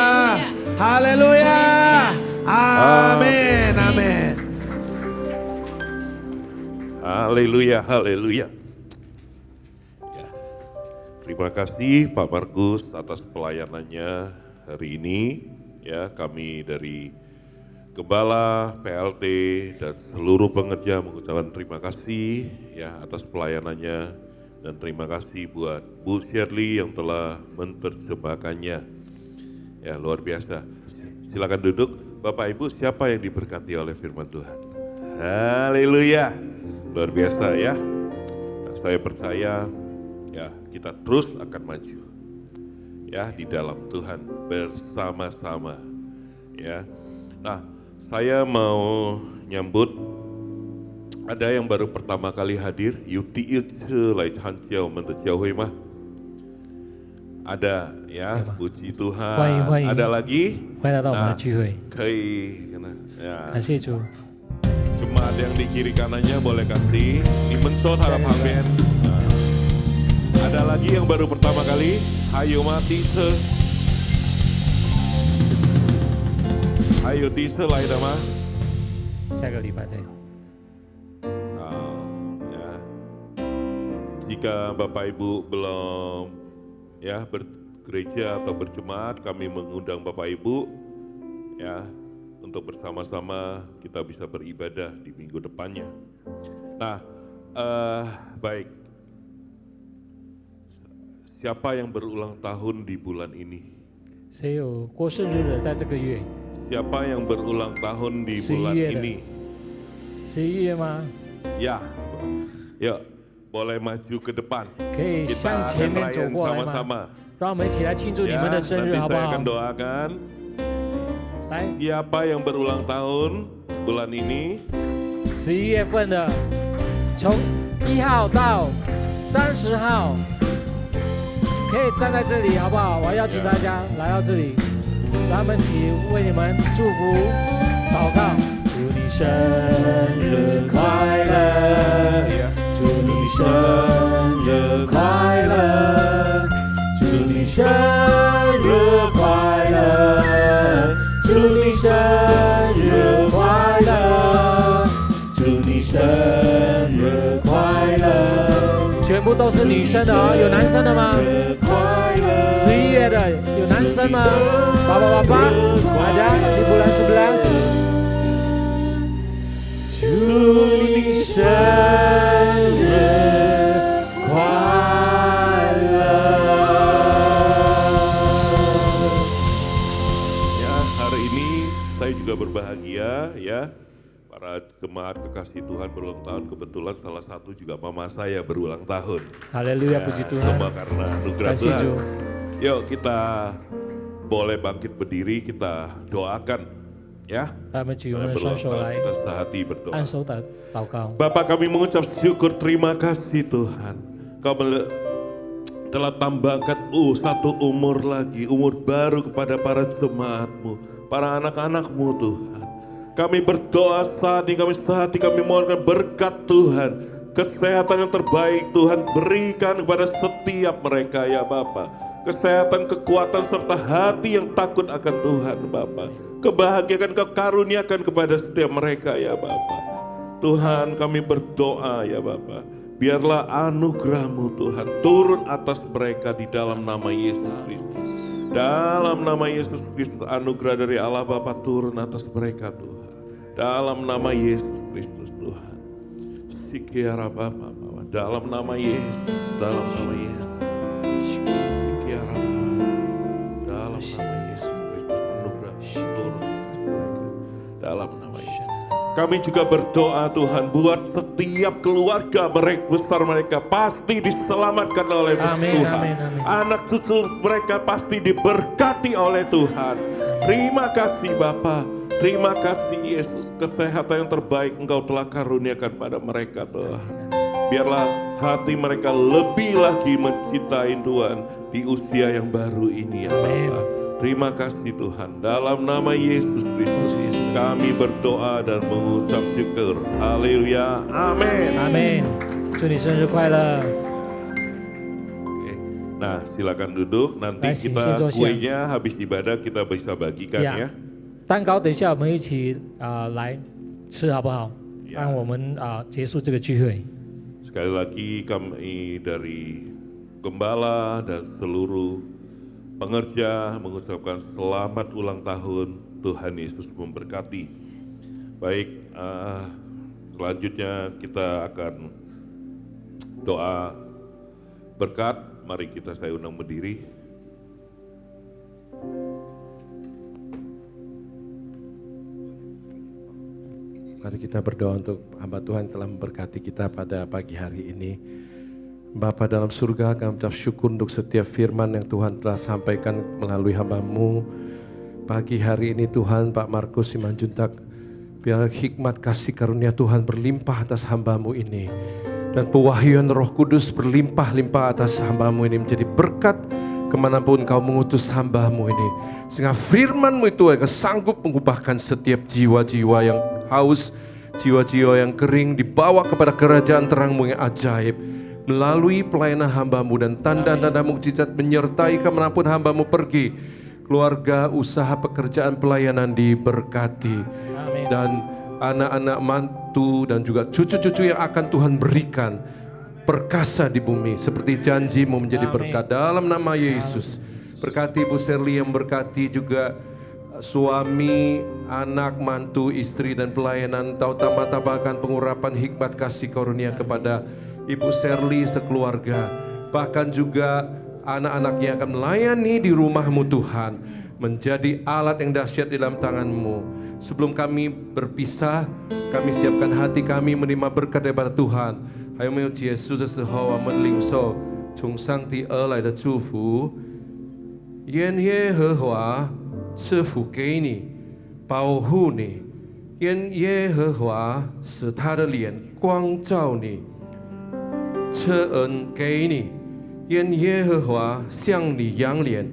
Haleluya. Amin. Amin. Haleluya, haleluya. Ya. Terima kasih Pak Markus atas pelayanannya hari ini. Ya, kami dari Gembala, PLT dan seluruh pengerja mengucapkan terima kasih ya atas pelayanannya dan terima kasih buat Bu Shirley yang telah menerjemahkannya. Ya, luar biasa. Silakan duduk. Bapak Ibu, siapa yang diberkati oleh firman Tuhan? Haleluya. Luar biasa ya. Nah, saya percaya ya kita terus akan maju. Ya, di dalam Tuhan bersama-sama. Ya. Nah, saya mau nyambut ada yang baru pertama kali hadir, Yuti Yutse Lai Chanjiao Mentejauhui mah. Ada ya, puji Tuhan. Ada lagi? 欢迎来到我们的聚会， Kei, ya. 感谢主。 Jemaat yang di kiri kanannya boleh kasih. Ini mencot harap hamen. Nah, ada lagi yang baru pertama kali. Hayo mati se. Hayo tise lah itu mah. 下个礼拜再有。 Ya. Jika Bapak Ibu belum ya bergereja atau berjemaat, kami mengundang Bapak Ibu ya untuk bersama-sama kita bisa beribadah di minggu depannya. Nah, baik. Siapa yang berulang tahun di bulan ini? 谁有过生日的在这个月？ Siapa yang berulang tahun di 11 bulan 月的 ini? 11月吗？ Ya, yuk boleh maju ke depan. 可以 Kita 向前 akan 面走 rayain 过来吗？ sama-sama. 让我们一起来庆祝你们的生日， nanti 好不 saya 好 akan？doakan. 来， Siapa yang berulang tahun bulan ini? 11月份的，从1号到30号，可以站在这里，好不好？我要邀请大家来到这里，让我们一起为你们祝福、祷告。祝你生日快乐！ Ya. 祝你生日快乐！祝你生日快乐！祝你生日快乐！祝你生日快乐！全部都是女生的哦，有男生的吗？11月的有男生吗？Bapak-bapak, ada di bulan 11. 祝你生日快乐！ Ya, hari ini saya juga berbahagia ya. Para jemaat kekasih Tuhan berulang tahun, kebetulan salah satu juga mama saya berulang tahun. Haleluya, puji Tuhan. Semua karena anugerah Kasih Tuhan. Tuhan. Yuk kita boleh bangkit berdiri, kita doakan Ya, 让我们举我们的 Mari 双手 berdoa, 来 kita sehati berdoa. 按手祷告。 Bapak, kami mengucap syukur, terima kasih Tuhan. Kau telah tambahkan satu umur lagi, umur baru kepada para jemaat-Mu, para anak-anak-Mu Tuhan. Kami berdoa saat ini, kami mohonkan berkat Tuhan, kesehatan yang terbaik Tuhan berikan kepada setiap mereka ya Bapak. Kesehatan, kekuatan serta hati yang takut akan Tuhan Bapak. Kebahagiaan Kau karuniakan kepada setiap mereka ya Bapak. Tuhan, kami berdoa ya Bapak, biarlah anugerah-Mu Tuhan turun atas mereka di dalam nama Yesus Kristus. Dalam nama Yesus Kristus, anugerah dari Allah Bapa turun atas mereka Tuhan. Dalam nama Yesus Kristus Tuhan. Sikiara Bapa, dalam nama Yesus, dalam nama Yesus. Sikiara Bapa, dalam nama Yesus Kristus, anugerah turun atas mereka. Dalam nama Yesus. Kami juga berdoa Tuhan buat setiap keluarga besar mereka pasti diselamatkan oleh Tuhan. Anak cucu mereka pasti diberkati oleh Tuhan. Terima kasih Bapa, terima kasih Yesus, kesehatan yang terbaik Engkau telah karuniakan pada mereka Tuhan. Biarlah hati mereka lebih lagi mencintai Tuhan di usia yang baru ini ya Bapa. Terima kasih Tuhan, dalam nama Yesus Kristus kami berdoa dan mengucap syukur. Haleluya, amin. Amin. 祝你生日快乐。 Oke. Nah silakan duduk, nanti Baik, kita 请坐下。 kuenya habis ibadah kita bisa bagikan ya. 蛋糕等一下我们一起来吃好不好？ Ya. 让我们结束这个聚会。 Sekali lagi kami dari Gembala dan seluruh pengerja mengucapkan selamat ulang tahun, Tuhan Yesus memberkati. Baik, selanjutnya kita akan doa berkat. Mari saya undang berdiri. Mari kita berdoa untuk hamba Tuhan telah memberkati kita pada pagi hari ini. Bapa dalam surga, kami mengucap syukur untuk setiap firman yang Tuhan telah sampaikan melalui hamba-Mu. Pagi hari ini Tuhan, Pak Markus Simanjuntak, biar hikmat kasih karunia Tuhan berlimpah atas hamba-Mu ini. Dan pewahyuan Roh Kudus berlimpah-limpah atas hamba-Mu ini menjadi berkat kemanapun Kau mengutus hamba-Mu ini. Sehingga firman-Mu itu akan sanggup mengubahkan setiap jiwa-jiwa yang haus, jiwa-jiwa yang kering dibawa kepada kerajaan terang-Mu yang ajaib. Melalui pelayanan hamba-Mu dan tanda-tanda mukjizat menyertai kemanapun hamba-Mu pergi. Keluarga, usaha, pekerjaan, pelayanan diberkati. Amin. Dan anak-anak mantu dan juga cucu-cucu yang akan Tuhan berikan perkasa di bumi. Seperti janji-Mu menjadi berkat dalam nama Yesus. Berkati Ibu Serli yang berkati juga suami, anak, mantu, istri dan pelayanan. Tambahkan pengurapan hikmat kasih karunia kepada Ibu Serli sekeluarga, bahkan juga anak-anaknya akan melayani di rumah-Mu Tuhan, menjadi alat yang dahsyat di dalam tangan-Mu. Sebelum kami berpisah, kami siapkan hati kami menerima berkat daripada Tuhan. 还有没有结束的时候，我们领受从上帝而来的祝福。愿耶和华赐福给你，保护你；愿耶和华使他的脸光照你，赐恩给你；愿耶和华向你扬脸，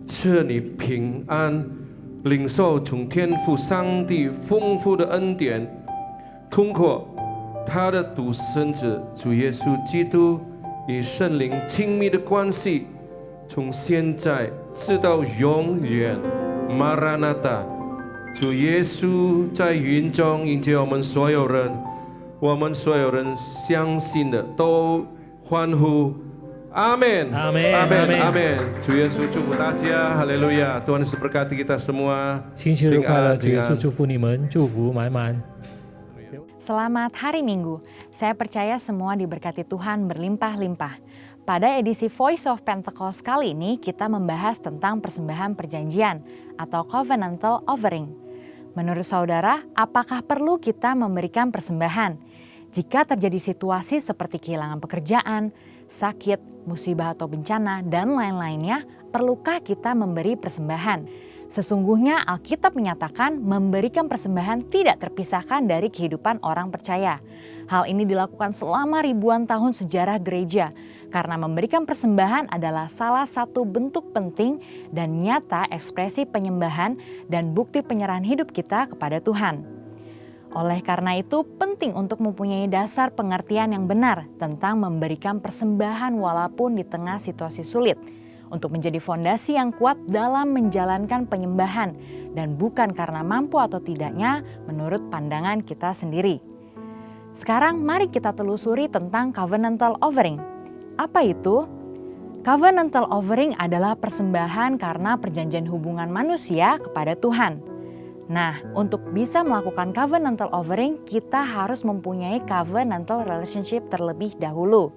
赐你平安。领受从天父上帝丰富的恩典，通过他的独生子主耶稣基督与圣灵亲密的关系，从现在直到永远。马拉纳达，主耶稣在云中迎接我们所有人，我们所有人相信的都欢呼。阿门，阿门，阿门，阿门阿门。主耶稣祝福大家，哈利路亚！Tuhan Yesus berkati kita semua。星期日快乐！主耶稣平安祝福你们，祝福满满。 Selamat Hari Minggu. Saya percaya semua diberkati Tuhan berlimpah-limpah. Pada edisi Voice of Pentecost kali ini kita membahas tentang persembahan perjanjian atau covenantal offering. Menurut saudara, apakah perlu kita memberikan persembahan? Jika terjadi situasi seperti kehilangan pekerjaan, sakit, musibah atau bencana, dan lain-lainnya, perlukah kita memberi persembahan? Sesungguhnya Alkitab menyatakan memberikan persembahan tidak terpisahkan dari kehidupan orang percaya. Hal ini dilakukan selama ribuan tahun sejarah gereja, karena memberikan persembahan adalah salah satu bentuk penting dan nyata ekspresi penyembahan dan bukti penyerahan hidup kita kepada Tuhan. Oleh karena itu, penting untuk mempunyai dasar pengertian yang benar tentang memberikan persembahan walaupun di tengah situasi sulit, untuk menjadi fondasi yang kuat dalam menjalankan penyembahan dan bukan karena mampu atau tidaknya menurut pandangan kita sendiri. Sekarang mari kita telusuri tentang covenantal offering. Apa itu? Covenantal offering adalah persembahan karena perjanjian hubungan manusia kepada Tuhan. Nah, untuk bisa melakukan covenantal offering, kita harus mempunyai covenantal relationship terlebih dahulu.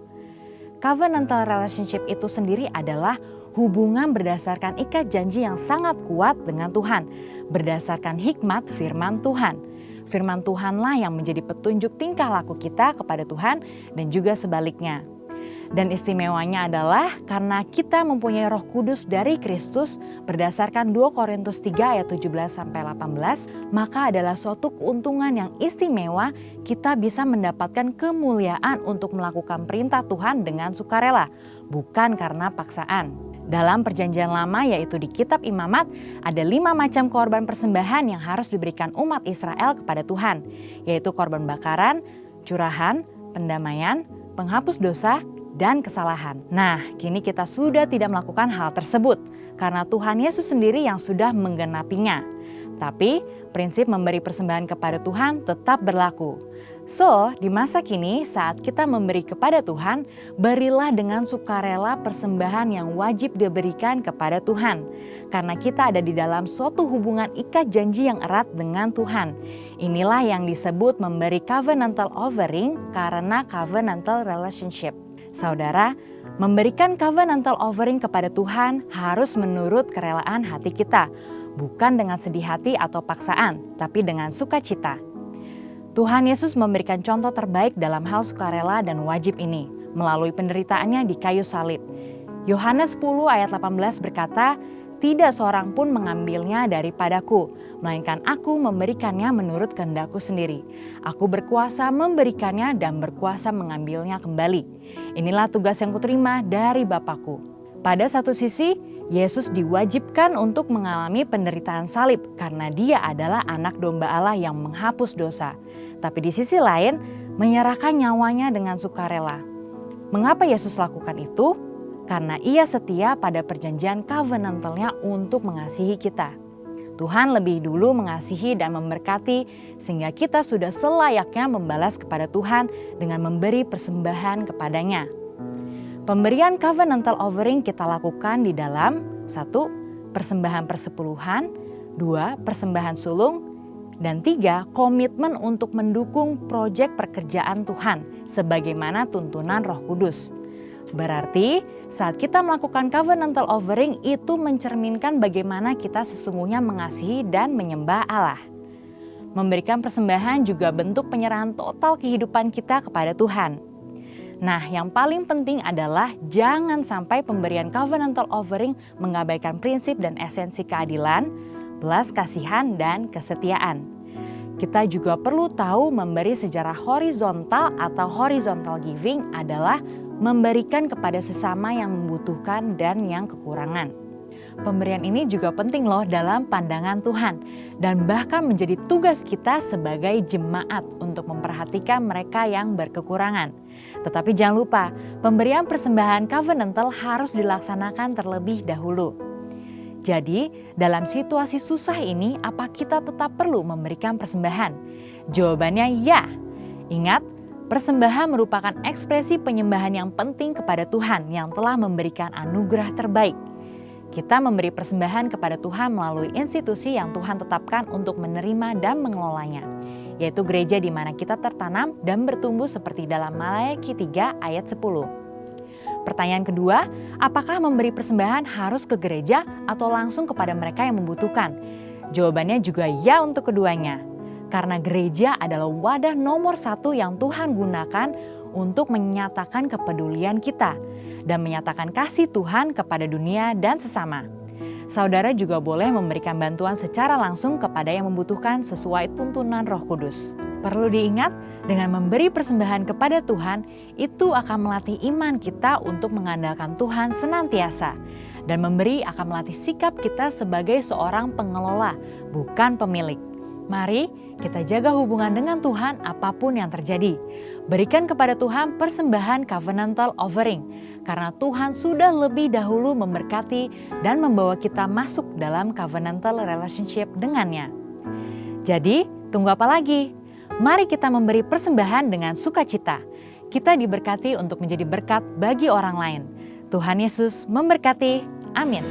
Covenantal relationship itu sendiri adalah hubungan berdasarkan ikat janji yang sangat kuat dengan Tuhan, berdasarkan hikmat firman Tuhan. Firman Tuhanlah yang menjadi petunjuk tingkah laku kita kepada Tuhan dan juga sebaliknya. Dan istimewanya adalah karena kita mempunyai Roh Kudus dari Kristus berdasarkan 2 Korintus 3 ayat 17-18, maka adalah suatu keuntungan yang istimewa kita bisa mendapatkan kemuliaan untuk melakukan perintah Tuhan dengan sukarela, bukan karena paksaan. Dalam perjanjian lama yaitu di kitab Imamat ada 5 macam korban persembahan yang harus diberikan umat Israel kepada Tuhan, yaitu korban bakaran, curahan, pendamaian, penghapus dosa, dan kesalahan. Nah, kini kita sudah tidak melakukan hal tersebut karena Tuhan Yesus sendiri yang sudah menggenapinya. Tapi prinsip memberi persembahan kepada Tuhan tetap berlaku. So, di masa kini saat kita memberi kepada Tuhan, berilah dengan sukarela persembahan yang wajib diberikan kepada Tuhan. Karena kita ada di dalam suatu hubungan ikat janji yang erat dengan Tuhan. Inilah yang disebut memberi covenantal offering karena covenantal relationship. Saudara, memberikan covenantal offering kepada Tuhan harus menurut kerelaan hati kita, bukan dengan sedih hati atau paksaan, tapi dengan sukacita. Tuhan Yesus memberikan contoh terbaik dalam hal sukarela dan wajib ini, melalui penderitaannya di kayu salib. Yohanes 10 ayat 18 berkata, "Tidak seorang pun mengambilnya daripadaku, melainkan aku memberikannya menurut kehendakku sendiri. Aku berkuasa memberikannya dan berkuasa mengambilnya kembali. Inilah tugas yang kuterima dari Bapakku." Pada satu sisi, Yesus diwajibkan untuk mengalami penderitaan salib karena dia adalah anak domba Allah yang menghapus dosa. Tapi di sisi lain, menyerahkan nyawanya dengan sukarela. Mengapa Yesus lakukan itu? Karena ia setia pada perjanjian covenantalnya untuk mengasihi kita. Tuhan lebih dulu mengasihi dan memberkati sehingga kita sudah selayaknya membalas kepada Tuhan dengan memberi persembahan kepadanya. Pemberian covenantal offering kita lakukan di dalam 1. Persembahan persepuluhan, 2. Persembahan sulung, dan 3. Komitmen untuk mendukung proyek pekerjaan Tuhan sebagaimana tuntunan Roh Kudus. Berarti saat kita melakukan covenantal offering itu mencerminkan bagaimana kita sesungguhnya mengasihi dan menyembah Allah. Memberikan persembahan juga bentuk penyerahan total kehidupan kita kepada Tuhan. Nah, yang paling penting adalah jangan sampai pemberian covenantal offering mengabaikan prinsip dan esensi keadilan, belas kasihan, dan kesetiaan. Kita juga perlu tahu memberi secara horizontal atau horizontal giving adalah memberikan kepada sesama yang membutuhkan dan yang kekurangan. Pemberian ini juga penting loh dalam pandangan Tuhan dan bahkan menjadi tugas kita sebagai jemaat untuk memperhatikan mereka yang berkekurangan. Tetapi jangan lupa, pemberian persembahan covenantal harus dilaksanakan terlebih dahulu. Jadi, dalam situasi susah ini, apa kita tetap perlu memberikan persembahan? Jawabannya ya. Ingat, persembahan merupakan ekspresi penyembahan yang penting kepada Tuhan yang telah memberikan anugerah terbaik. Kita memberi persembahan kepada Tuhan melalui institusi yang Tuhan tetapkan untuk menerima dan mengelolanya, yaitu gereja di mana kita tertanam dan bertumbuh seperti dalam Maleakhi 3 ayat 10. Pertanyaan kedua, apakah memberi persembahan harus ke gereja atau langsung kepada mereka yang membutuhkan? Jawabannya juga ya untuk keduanya. Karena gereja adalah wadah nomor 1 yang Tuhan gunakan untuk menyatakan kepedulian kita dan menyatakan kasih Tuhan kepada dunia dan sesama. Saudara juga boleh memberikan bantuan secara langsung kepada yang membutuhkan sesuai tuntunan Roh Kudus. Perlu diingat, dengan memberi persembahan kepada Tuhan, itu akan melatih iman kita untuk mengandalkan Tuhan senantiasa. Dan memberi akan melatih sikap kita sebagai seorang pengelola, bukan pemilik. Mari kita jaga hubungan dengan Tuhan apapun yang terjadi. Berikan kepada Tuhan persembahan covenantal offering, karena Tuhan sudah lebih dahulu memberkati dan membawa kita masuk dalam covenantal relationship dengannya. Jadi, tunggu apa lagi? Mari kita memberi persembahan dengan sukacita. Kita diberkati untuk menjadi berkat bagi orang lain. Tuhan Yesus memberkati. Amin.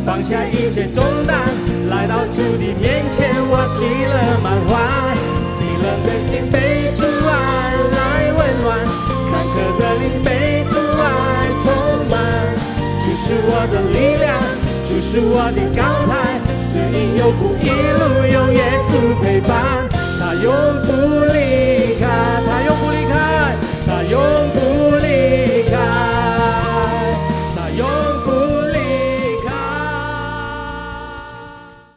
放下一切重担，来到主的面前，我喜乐满怀。冰冷的心被主爱来温暖，坎坷的灵被主爱充满。主是我的力量，主是我的高台，是因有苦一路有耶稣陪伴，他永不离